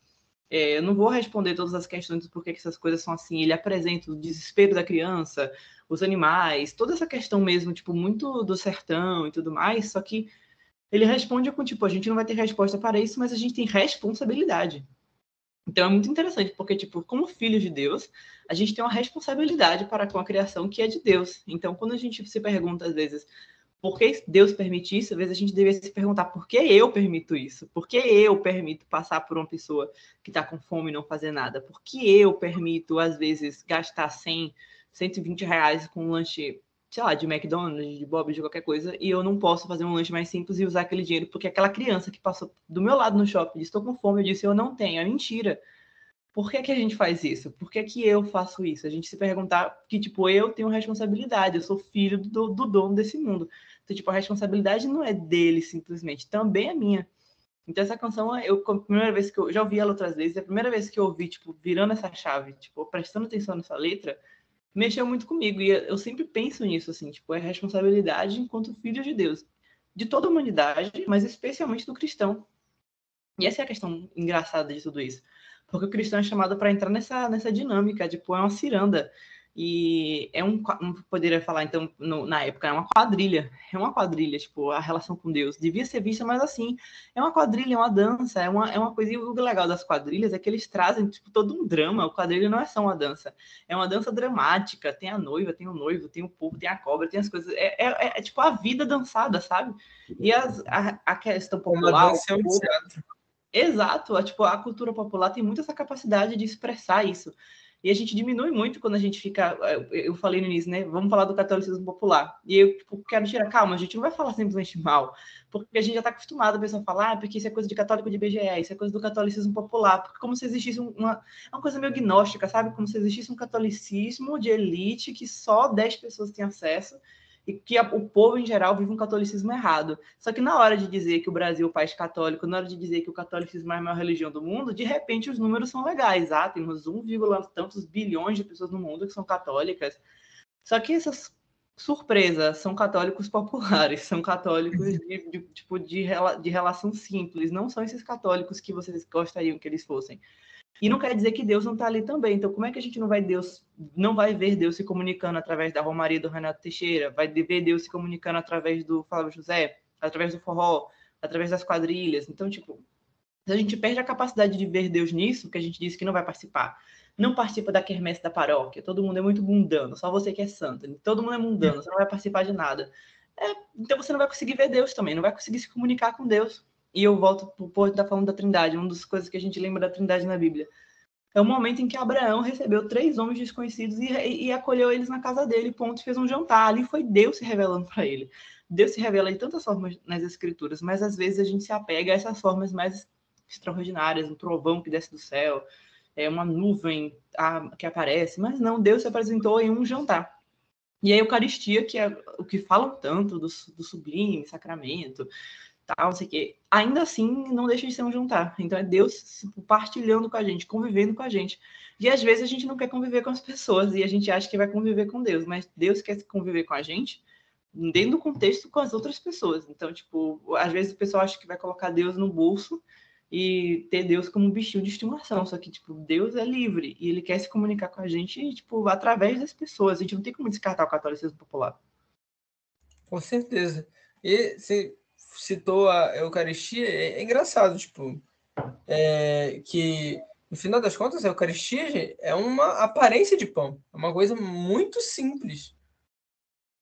Eu não vou responder todas as questões do porquê que essas coisas são assim. Ele apresenta o desespero da criança, os animais, toda essa questão mesmo, tipo, muito do sertão e tudo mais, só que ele responde com, tipo, a gente não vai ter resposta para isso, mas a gente tem responsabilidade. Então é muito interessante, porque, tipo, como filhos de Deus, a gente tem uma responsabilidade para com a criação que é de Deus. Então, quando a gente se pergunta, às vezes, por que Deus permite isso, às vezes a gente deveria se perguntar por que eu permito isso? Por que eu permito passar por uma pessoa que está com fome e não fazer nada? Por que eu permito, às vezes, gastar 100, 120 reais com um lanche, sei lá, de McDonald's, de Bob's, de qualquer coisa, e eu não posso fazer um lanche mais simples e usar aquele dinheiro? Porque aquela criança que passou do meu lado no shopping disse, estou com fome, eu disse, eu não tenho. É mentira. Por que a gente faz isso? Por que eu faço isso? A gente se perguntar que, tipo, eu tenho responsabilidade, eu sou filho do dono desse mundo. Então, tipo, a responsabilidade não é dele, simplesmente, também é minha. Então, essa canção, a primeira vez que eu já ouvi ela outras vezes, a primeira vez que eu ouvi, tipo, virando essa chave, tipo, prestando atenção nessa letra, mexeu muito comigo. E eu sempre penso nisso, assim, tipo, é responsabilidade enquanto filho de Deus, de toda a humanidade, mas especialmente do cristão. E essa é a questão engraçada de tudo isso. Porque o cristão é chamado para entrar nessa dinâmica, tipo, é uma ciranda. E poderia falar, então, na época, é uma quadrilha, tipo, a relação com Deus. Devia ser vista mais assim. É uma quadrilha, é uma dança, é uma coisa. E o legal das quadrilhas é que eles trazem, tipo, todo um drama. O quadrilha não é só uma dança, é uma dança dramática. Tem a noiva, tem o noivo, tem o povo, tem a cobra, tem as coisas. É tipo a vida dançada, sabe? E a questão popular. Uma dança é um teatro. Exato, tipo, a cultura popular tem muito essa capacidade de expressar isso. E a gente diminui muito quando a gente fica... Eu falei no início, né? Vamos falar do catolicismo popular. E eu tipo, quero tirar... Calma, a gente não vai falar simplesmente mal. Porque a gente já está acostumado a pessoa falar porque isso é coisa de católico de IBGE, isso é coisa do catolicismo popular. Porque como se existisse uma coisa meio gnóstica, sabe? Como se existisse um catolicismo de elite que só 10 pessoas têm acesso e que o povo, em geral, vive um catolicismo errado. Só que na hora de dizer que o Brasil é um país católico, na hora de dizer que o catolicismo é a maior religião do mundo, de repente os números são legais. Temos 1, tantos bilhões de pessoas no mundo que são católicas. Só que essas surpresas são católicos populares, são católicos de relação simples, não são esses católicos que vocês gostariam que eles fossem. E não quer dizer que Deus não está ali também. Então, como é que a gente não vai ver Deus se comunicando através da Romaria do Renato Teixeira? Vai ver Deus se comunicando através do Flávio José, através do forró, através das quadrilhas. Então, tipo, a gente perde a capacidade de ver Deus nisso, que a gente disse que não vai participar. Não participa da quermesse da paróquia. Todo mundo é muito mundano. Só você que é santa. Todo mundo é mundano. Você não vai participar de nada. Então, você não vai conseguir ver Deus também. Não vai conseguir se comunicar com Deus. E eu volto para o ponto da falando da Trindade, uma das coisas que a gente lembra da Trindade na Bíblia. É o momento em que Abraão recebeu 3 homens desconhecidos e acolheu eles na casa dele, ponto, fez um jantar. Ali foi Deus se revelando para ele. Deus se revela de tantas formas nas Escrituras, mas às vezes a gente se apega a essas formas mais extraordinárias, um trovão que desce do céu, uma nuvem que aparece, mas não, Deus se apresentou em um jantar. E a Eucaristia, que é o que falam tanto do sublime sacramento, tal, não sei o quê, ainda assim não deixa de ser um jantar. Então é Deus partilhando com a gente, convivendo com a gente. E às vezes a gente não quer conviver com as pessoas e a gente acha que vai conviver com Deus, mas Deus quer conviver com a gente dentro do contexto com as outras pessoas. Então, tipo, às vezes o pessoal acha que vai colocar Deus no bolso e ter Deus como um bichinho de estimação, só que, tipo, Deus é livre e ele quer se comunicar com a gente, tipo, através das pessoas. A gente não tem como descartar o catolicismo popular. Com certeza. E você citou a Eucaristia, é engraçado, tipo, que no final das contas a Eucaristia, gente, é uma aparência de pão, é uma coisa muito simples,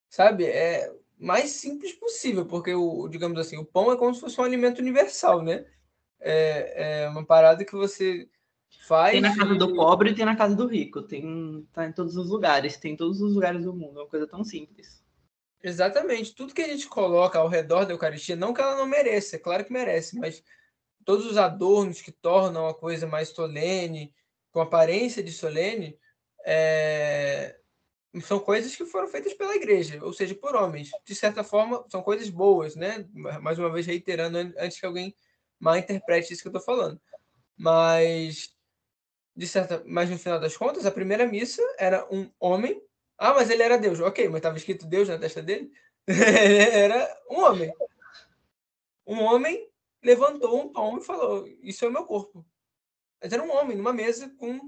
sabe? É mais simples possível, porque digamos assim, o pão é como se fosse um alimento universal, né? É uma parada que você faz. Tem na casa do pobre e tem na casa do rico, tá em todos os lugares, tem em todos os lugares do mundo, é uma coisa tão simples. Exatamente. Tudo que a gente coloca ao redor da Eucaristia, não que ela não mereça, é claro que merece, mas todos os adornos que tornam a coisa mais solene, com aparência de solene, são coisas que foram feitas pela igreja, ou seja, por homens. De certa forma, são coisas boas, né? Mais uma vez reiterando, antes que alguém mal interprete isso que eu estou falando. Mas no final das contas, a primeira missa era um homem. Mas ele era Deus. Ok, mas estava escrito Deus na testa dele? Era um homem. Um homem levantou um pão e falou, isso é o meu corpo. Mas era um homem numa mesa com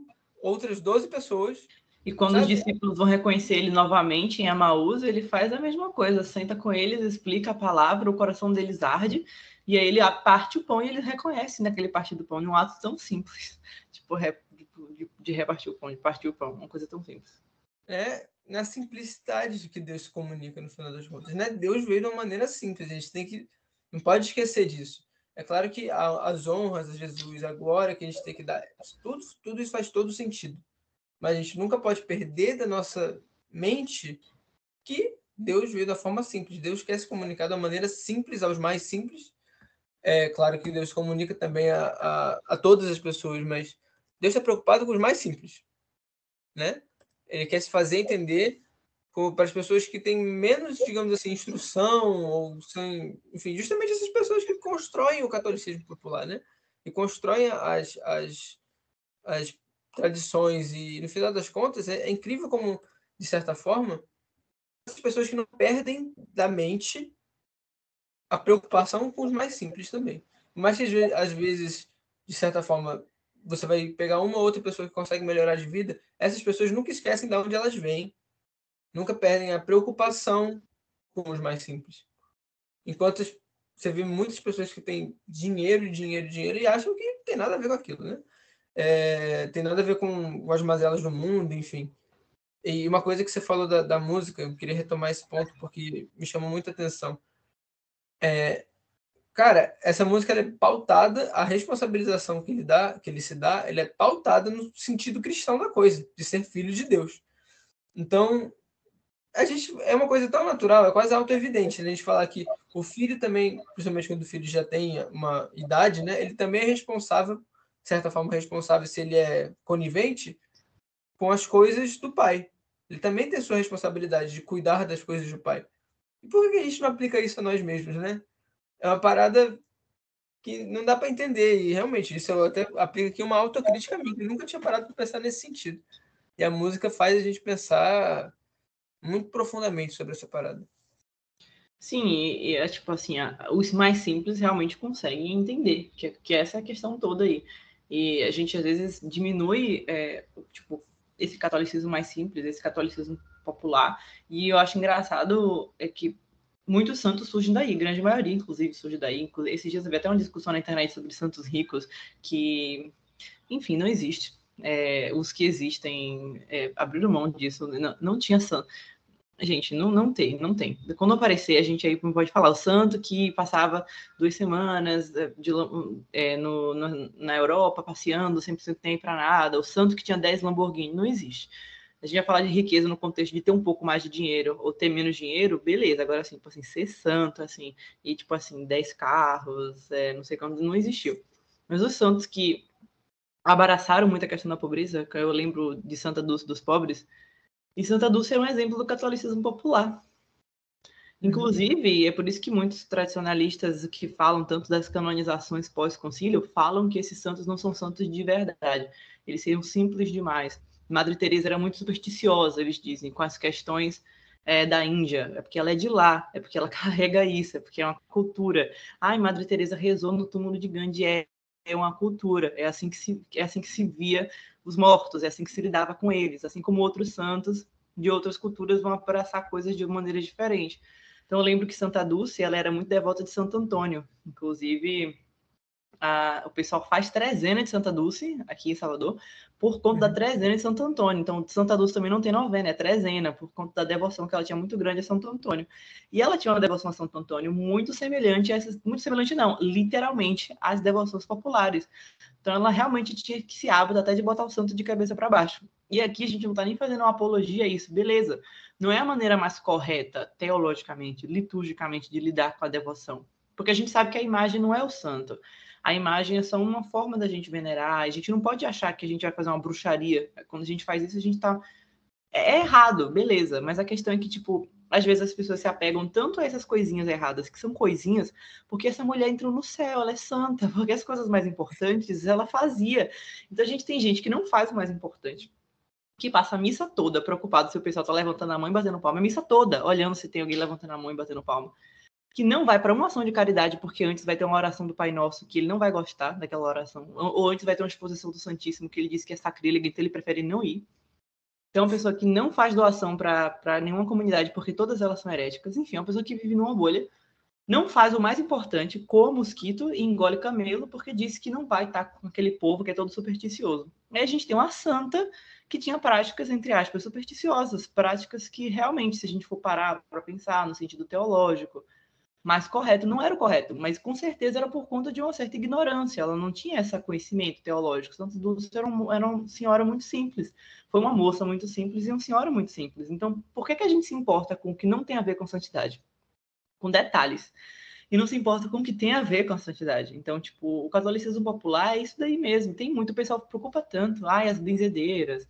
outras 12 pessoas. E quando os discípulos vão reconhecer ele novamente em Emaús, ele faz a mesma coisa. Senta com eles, explica a palavra, o coração deles arde, e aí ele parte o pão e eles reconhecem naquele partir do pão, num ato tão simples. Tipo, de repartir o pão, de partir o pão, uma coisa tão simples. é na simplicidade que Deus se comunica no final das contas, né? Deus veio de uma maneira simples, a gente não pode esquecer disso. É claro que as honras a Jesus, a glória que a gente tem que dar, tudo isso faz todo sentido. Mas a gente nunca pode perder da nossa mente que Deus veio da forma simples. Deus quer se comunicar da maneira simples aos mais simples. É claro que Deus comunica também a todas as pessoas, mas Deus está preocupado com os mais simples, né? Ele quer se fazer entender para as pessoas que têm menos, digamos assim, instrução, ou sem, enfim, justamente essas pessoas que constroem o catolicismo popular, né? E constroem as tradições, e no final das contas é incrível como, de certa forma, essas pessoas que não perdem da mente a preocupação com os mais simples também. Mas que às vezes, de certa forma, você vai pegar uma ou outra pessoa que consegue melhorar de vida, essas pessoas nunca esquecem de onde elas vêm, nunca perdem a preocupação com os mais simples. Enquanto você vê muitas pessoas que têm dinheiro e acham que não tem nada a ver com aquilo, né? Tem nada a ver com as mazelas do mundo, enfim. E uma coisa que você falou da música, eu queria retomar esse ponto porque me chamou muita atenção. Cara, essa música ela é pautada, a responsabilização que ele se dá, ela é pautada no sentido cristão da coisa, de ser filho de Deus. Então, a gente é uma coisa tão natural, é quase auto-evidente, né? A gente falar que o filho também, principalmente quando o filho já tem uma idade, né? Ele também é responsável, de certa forma responsável, se ele é conivente, com as coisas do pai. Ele também tem sua responsabilidade de cuidar das coisas do pai. E por que a gente não aplica isso a nós mesmos, né? É uma parada que não dá para entender. E realmente, isso eu até aplico aqui uma autocrítica a mim, que eu nunca tinha parado para pensar nesse sentido. E a música faz a gente pensar muito profundamente sobre essa parada. Sim, e é tipo assim, os mais simples realmente conseguem entender, que essa é a questão toda aí. E a gente às vezes diminui tipo, esse catolicismo mais simples, esse catolicismo popular, e eu acho engraçado que muitos santos surgem daí, grande maioria, inclusive, surge daí. Esses dias eu vi até uma discussão na internet sobre santos ricos, que, enfim, não existe. Os que existem abriram mão disso, não tinha santo. Gente, não tem. Quando aparecer, a gente aí pode falar o santo que passava 2 semanas na Europa passeando, sempre sem tempo para nada, o santo que tinha 10 Lamborghini, não existe. A gente vai falar de riqueza no contexto de ter um pouco mais de dinheiro ou ter menos dinheiro, beleza. Agora, assim, tipo assim, ser santo, assim, e tipo assim, 10 carros, não sei quando, não existiu. Mas os santos que abraçaram muito a questão da pobreza, que eu lembro de Santa Dulce dos Pobres, e Santa Dulce é um exemplo do catolicismo popular. Inclusive, é por isso que muitos tradicionalistas que falam tanto das canonizações pós-concílio falam que esses santos não são santos de verdade. Eles seriam simples demais. Madre Teresa era muito supersticiosa, eles dizem, com as questões da Índia. É porque ela é de lá, é porque ela carrega isso, é porque é uma cultura. Ai, Madre Teresa rezou no túmulo de Gandhi. É uma cultura, é assim que se via os mortos, é assim que se lidava com eles, assim como outros santos de outras culturas vão abraçar coisas de maneira diferente. Então eu lembro que Santa Dulce, ela era muito devota de Santo Antônio, inclusive o pessoal faz trezena de Santa Dulce aqui em Salvador por conta da trezena de Santo Antônio. Então Santa Dulce também não tem novena, é trezena, por conta da devoção que ela tinha muito grande a Santo Antônio. E ela tinha uma devoção a Santo Antônio muito semelhante não, literalmente às devoções populares. Então ela realmente tinha que se hábito até de botar o santo de cabeça para baixo. E aqui a gente não está nem fazendo uma apologia a isso, beleza. Não é a maneira mais correta, teologicamente, liturgicamente, de lidar com a devoção. Porque a gente sabe que a imagem não é o santo. A imagem é só uma forma da gente venerar. A gente não pode achar que a gente vai fazer uma bruxaria. Quando a gente faz isso, a gente tá... É errado, beleza. Mas a questão é que, tipo, às vezes as pessoas se apegam tanto a essas coisinhas erradas, que são coisinhas, porque essa mulher entrou no céu, ela é santa, porque as coisas mais importantes ela fazia. Então a gente tem gente que não faz o mais importante, que passa a missa toda preocupado se o pessoal tá levantando a mão e batendo palma. A missa toda, olhando se tem alguém levantando a mão e batendo palma. Que não vai para uma ação de caridade, porque antes vai ter uma oração do Pai Nosso que ele não vai gostar daquela oração, ou antes vai ter uma exposição do Santíssimo que ele diz que é sacrílega, então ele prefere não ir. Então, é uma pessoa que não faz doação para nenhuma comunidade, porque todas elas são heréticas. Enfim, é uma pessoa que vive numa bolha, não faz o mais importante, coa mosquito e engole camelo, porque disse que não vai estar com aquele povo que é todo supersticioso. Aí a gente tem uma santa que tinha práticas, entre aspas, supersticiosas, práticas que realmente, se a gente for parar para pensar no sentido teológico, mais correto, não era o correto, mas com certeza era por conta de uma certa ignorância, ela não tinha esse conhecimento teológico. Santa Dulce era uma senhora muito simples, foi uma moça muito simples e uma senhora muito simples. Então, por que a gente se importa com o que não tem a ver com santidade? Com detalhes. E não se importa com o que tem a ver com a santidade. Então, tipo, o catolicismo popular é isso daí mesmo. Tem muito pessoal que preocupa tanto. Ai, as benzedeiras.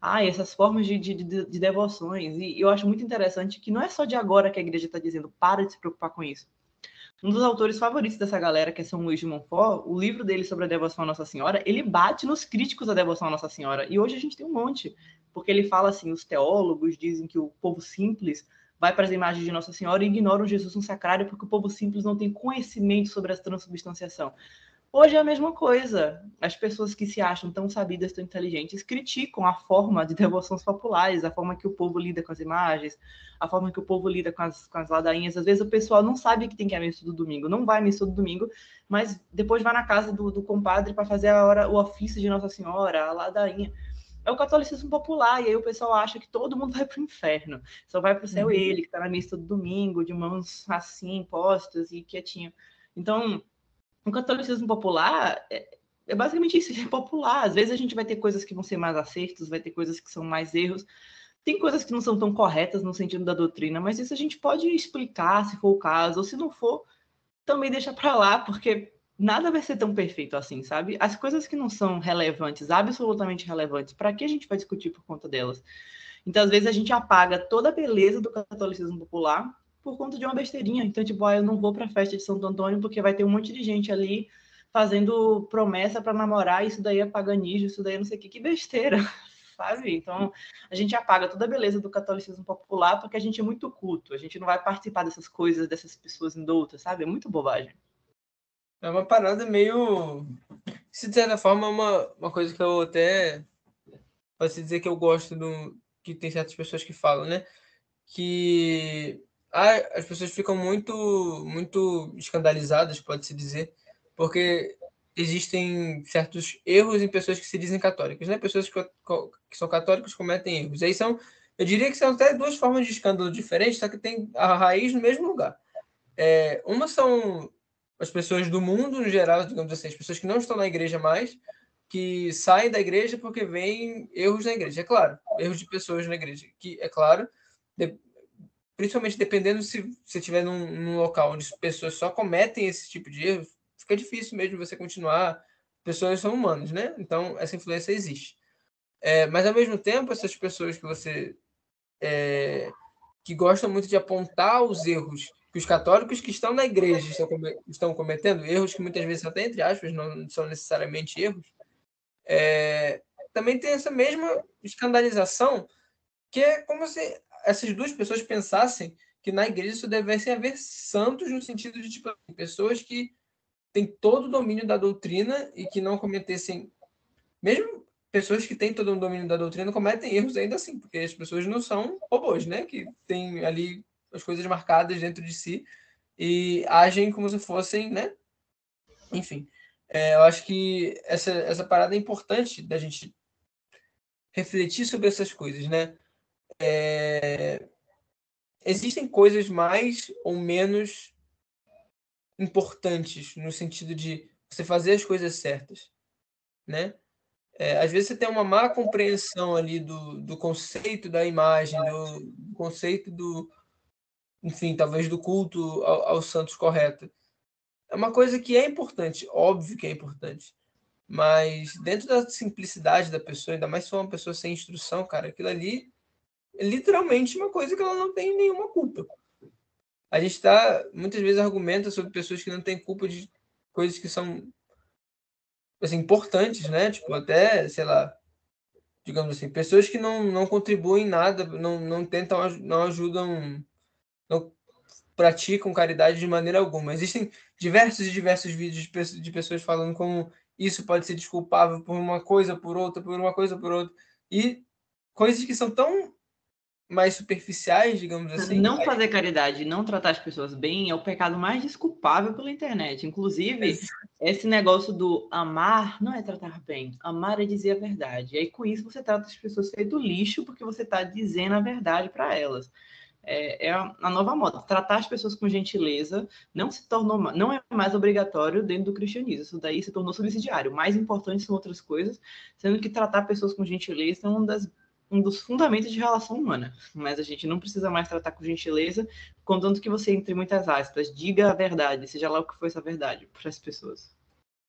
Ai, essas formas de devoções. E eu acho muito interessante que não é só de agora que a igreja está dizendo para de se preocupar com isso. Um dos autores favoritos dessa galera, que é São Luís de Montfort, o livro dele sobre a devoção à Nossa Senhora, ele bate nos críticos da devoção à Nossa Senhora. E hoje a gente tem um monte. Porque ele fala assim, os teólogos dizem que o povo simples vai para as imagens de Nossa Senhora e ignoram Jesus no sacrário porque o povo simples não tem conhecimento sobre a transubstanciação. Hoje é a mesma coisa. As pessoas que se acham tão sabidas, tão inteligentes, criticam a forma de devoções populares, a forma que o povo lida com as imagens, a forma que o povo lida com as ladainhas. Às vezes o pessoal não sabe que tem que ir à missa do domingo, não vai à missa do domingo, mas depois vai na casa do compadre para fazer o ofício de Nossa Senhora, a ladainha. É o catolicismo popular, e aí o pessoal acha que todo mundo vai para o inferno. Só vai para o céu ele, que está na missa do domingo, de mãos assim, postas e quietinho. Então, o catolicismo popular é basicamente isso, é popular. Às vezes a gente vai ter coisas que vão ser mais acertos, vai ter coisas que são mais erros. Tem coisas que não são tão corretas no sentido da doutrina, mas isso a gente pode explicar, se for o caso, ou se não for, também deixa para lá, porque nada vai ser tão perfeito assim, sabe? As coisas que não são relevantes, absolutamente relevantes, para que a gente vai discutir por conta delas? Então, às vezes, a gente apaga toda a beleza do catolicismo popular por conta de uma besteirinha. Então, tipo, eu não vou para a festa de Santo Antônio porque vai ter um monte de gente ali fazendo promessa para namorar, isso daí é paganismo, isso daí é não sei o que besteira, sabe? Então, a gente apaga toda a beleza do catolicismo popular porque a gente é muito culto, a gente não vai participar dessas coisas, dessas pessoas indoutas, sabe? É muito bobagem. É uma parada meio... Se de certa forma, uma coisa que eu até posso dizer que eu gosto que tem certas pessoas que falam, né? Que as pessoas ficam muito escandalizadas, pode-se dizer, porque existem certos erros em pessoas que se dizem católicas, né? Pessoas que são católicas cometem erros. Aí eu diria que são até duas formas de escândalo diferentes, só que tem a raiz no mesmo lugar. Uma são as pessoas do mundo, no geral, digamos assim, as pessoas que não estão na igreja mais, que saem da igreja porque veem erros na igreja. É claro, erros de pessoas na igreja, que, é claro, principalmente dependendo se você estiver num local onde as pessoas só cometem esse tipo de erro, fica difícil mesmo você continuar. Pessoas são humanas, né? Então, essa influência existe. Mas, ao mesmo tempo, essas pessoas que você... que gostam muito de apontar os erros que os católicos que estão na igreja estão cometendo, erros que muitas vezes, até entre aspas, não são necessariamente erros, também tem essa mesma escandalização, que é como se essas duas pessoas pensassem que na igreja só devessem haver santos, no sentido de tipo, pessoas que têm todo o domínio da doutrina e que não cometessem... Mesmo pessoas que têm todo o domínio da doutrina cometem erros ainda assim, porque as pessoas não são robôs, né? Que têm ali as coisas marcadas dentro de si e agem como se fossem, né? Enfim, eu acho que essa parada é importante da gente refletir sobre essas coisas, né? Existem coisas mais ou menos importantes no sentido de você fazer as coisas certas, né? Às vezes você tem uma má compreensão ali do conceito da imagem, do conceito enfim, talvez do culto aos santos correto. É uma coisa que é importante, óbvio que é importante, mas dentro da simplicidade da pessoa, ainda mais se for uma pessoa sem instrução, cara, aquilo ali é literalmente uma coisa que ela não tem nenhuma culpa. A gente muitas vezes argumenta sobre pessoas que não têm culpa de coisas que são assim, importantes, né? Tipo, até, sei lá, digamos assim, pessoas que não contribuem em nada, não tentam, não ajudam, não praticam caridade de maneira alguma. Existem diversos e diversos vídeos de pessoas falando como isso pode ser desculpável por uma coisa, por outra, por uma coisa, por outra. E coisas que são tão mais superficiais, digamos assim. Não fazer caridade, não tratar as pessoas bem é o pecado mais desculpável pela internet. Inclusive, esse negócio do amar não é tratar bem. Amar é dizer a verdade. E aí, com isso, você trata as pessoas feito lixo porque você está dizendo a verdade para elas. É a nova moda. Tratar as pessoas com gentileza não é mais obrigatório dentro do cristianismo. Isso daí se tornou subsidiário. O mais importante são outras coisas, sendo que tratar pessoas com gentileza é um dos fundamentos de relação humana. Mas a gente não precisa mais tratar com gentileza, contanto que você, entre muitas aspas, diga a verdade, seja lá o que for essa verdade, para as pessoas.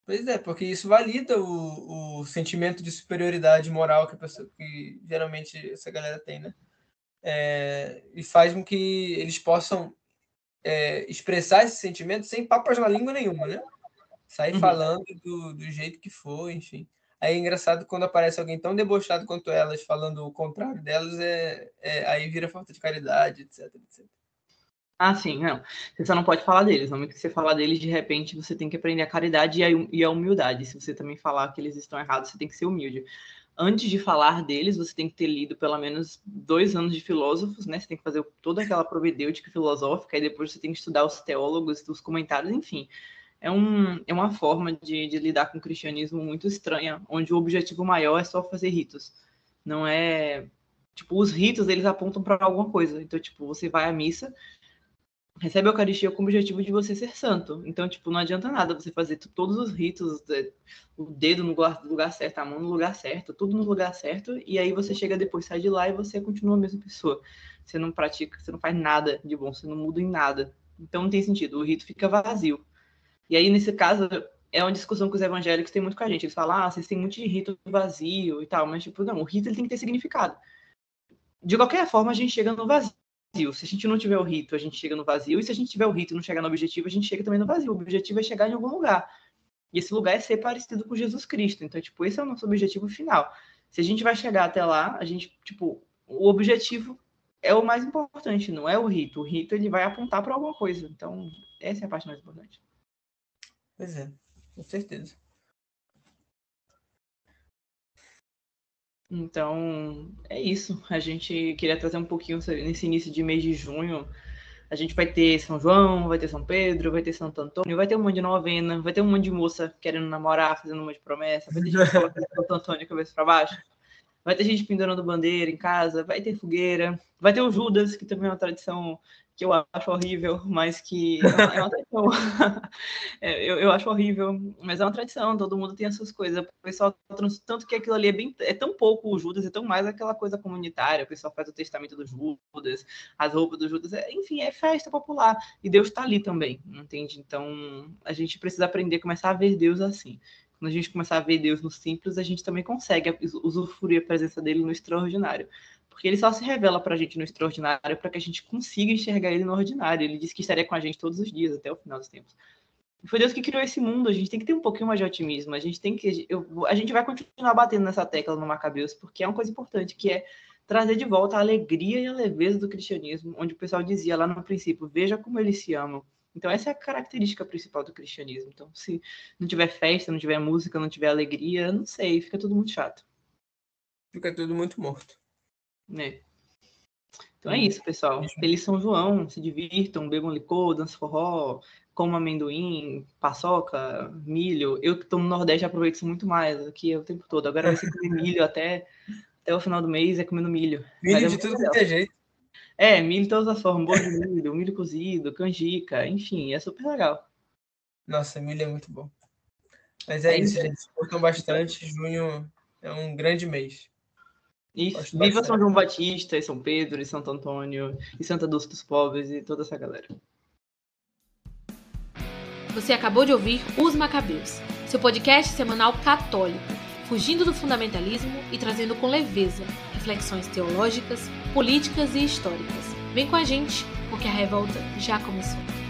Pois é, porque isso valida o sentimento de superioridade moral que geralmente essa galera tem, né? E faz com que eles possam expressar esse sentimento sem papas na língua nenhuma, né? Sair falando do jeito que for, enfim. Aí é engraçado quando aparece alguém tão debochado quanto elas, falando o contrário delas, aí vira falta de caridade, etc. Ah, sim, não. Você só não pode falar deles. No momento que você falar deles, de repente, você tem que aprender a caridade e a humildade. Se você também falar que eles estão errados, você tem que ser humilde. Antes de falar deles, você tem que ter lido pelo menos 2 anos de filósofos, né? Você tem que fazer toda aquela propedêutica filosófica, e depois você tem que estudar os teólogos, os comentários, enfim. É uma forma de lidar com o cristianismo muito estranha, onde o objetivo maior é só fazer ritos. Não é... Tipo, os ritos, eles apontam para alguma coisa. Então, tipo, você vai à missa, recebe a Eucaristia com o objetivo de você ser santo. Então, tipo, não adianta nada você fazer todos os ritos, o dedo no lugar certo, a mão no lugar certo, tudo no lugar certo, e aí você chega depois, sai de lá e você continua a mesma pessoa. Você não pratica, você não faz nada de bom, você não muda em nada. Então não tem sentido, o rito fica vazio. E aí, nesse caso, é uma discussão que os evangélicos têm muito com a gente. Eles falam, vocês têm muito de rito vazio e tal, mas, tipo, não, o rito ele tem que ter significado. De qualquer forma, a gente chega no vazio. Se a gente não tiver o rito, a gente chega no vazio. E se a gente tiver o rito e não chegar no objetivo, a gente chega também no vazio. O objetivo é chegar em algum lugar. E esse lugar é ser parecido com Jesus Cristo. Então, tipo, esse é o nosso objetivo final. Se a gente vai chegar até lá, a gente, tipo, o objetivo é o mais importante, não é o rito. O rito, ele vai apontar para alguma coisa. Então, essa é a parte mais importante. Pois é, com certeza. Então, é isso. A gente queria trazer um pouquinho nesse início de mês de junho. A gente vai ter São João, vai ter São Pedro, vai ter Santo Antônio, vai ter um monte de novena, vai ter um monte de moça querendo namorar, fazendo um monte de promessa, vai ter gente colocando Santo Antônio cabeça para baixo, vai ter gente pendurando bandeira em casa, vai ter fogueira, vai ter o Judas, que também é uma tradição que eu acho horrível, mas que é uma tradição. Eu acho horrível, mas é uma tradição, todo mundo tem as suas coisas. O pessoal, tanto que aquilo ali é tão pouco o Judas, é tão mais aquela coisa comunitária, o pessoal faz o testamento do Judas, as roupas do Judas, enfim, é festa popular, e Deus está ali também, entende? Então, a gente precisa aprender a começar a ver Deus assim. Quando a gente começar a ver Deus no simples, a gente também consegue usufruir a presença dele no extraordinário. Porque ele só se revela para a gente no extraordinário para que a gente consiga enxergar ele no ordinário. Ele disse que estaria com a gente todos os dias, até o final dos tempos. E foi Deus que criou esse mundo. A gente tem que ter um pouquinho mais de otimismo. A gente vai continuar batendo nessa tecla no Macabeus, porque é uma coisa importante, que é trazer de volta a alegria e a leveza do cristianismo, onde o pessoal dizia lá no princípio, veja como eles se amam. Então essa é a característica principal do cristianismo. Então se não tiver festa, não tiver música, não tiver alegria, não sei, fica tudo muito chato. Fica tudo muito morto. Né? Então é isso, pessoal. Feliz São João, se divirtam, bebam licor, dançam forró, comam amendoim, paçoca, milho. Eu que estou no Nordeste aproveito isso muito mais aqui o tempo todo. Agora vai ser comer milho até o final do mês, é comendo milho. Milho de tudo que é jeito. Milho de todas as formas, bolo de milho cozido, canjica, enfim, é super legal. Nossa, milho é muito bom. Mas é isso, gente. Curtam bastante. Junho é um grande mês. Isso. Viva São João Batista, e São Pedro, e Santo Antônio, e Santa Dulce dos Pobres, e toda essa galera. Você acabou de ouvir Os Macabeus, seu podcast semanal católico, fugindo do fundamentalismo e trazendo com leveza reflexões teológicas, políticas e históricas. Vem com a gente, porque a revolta já começou.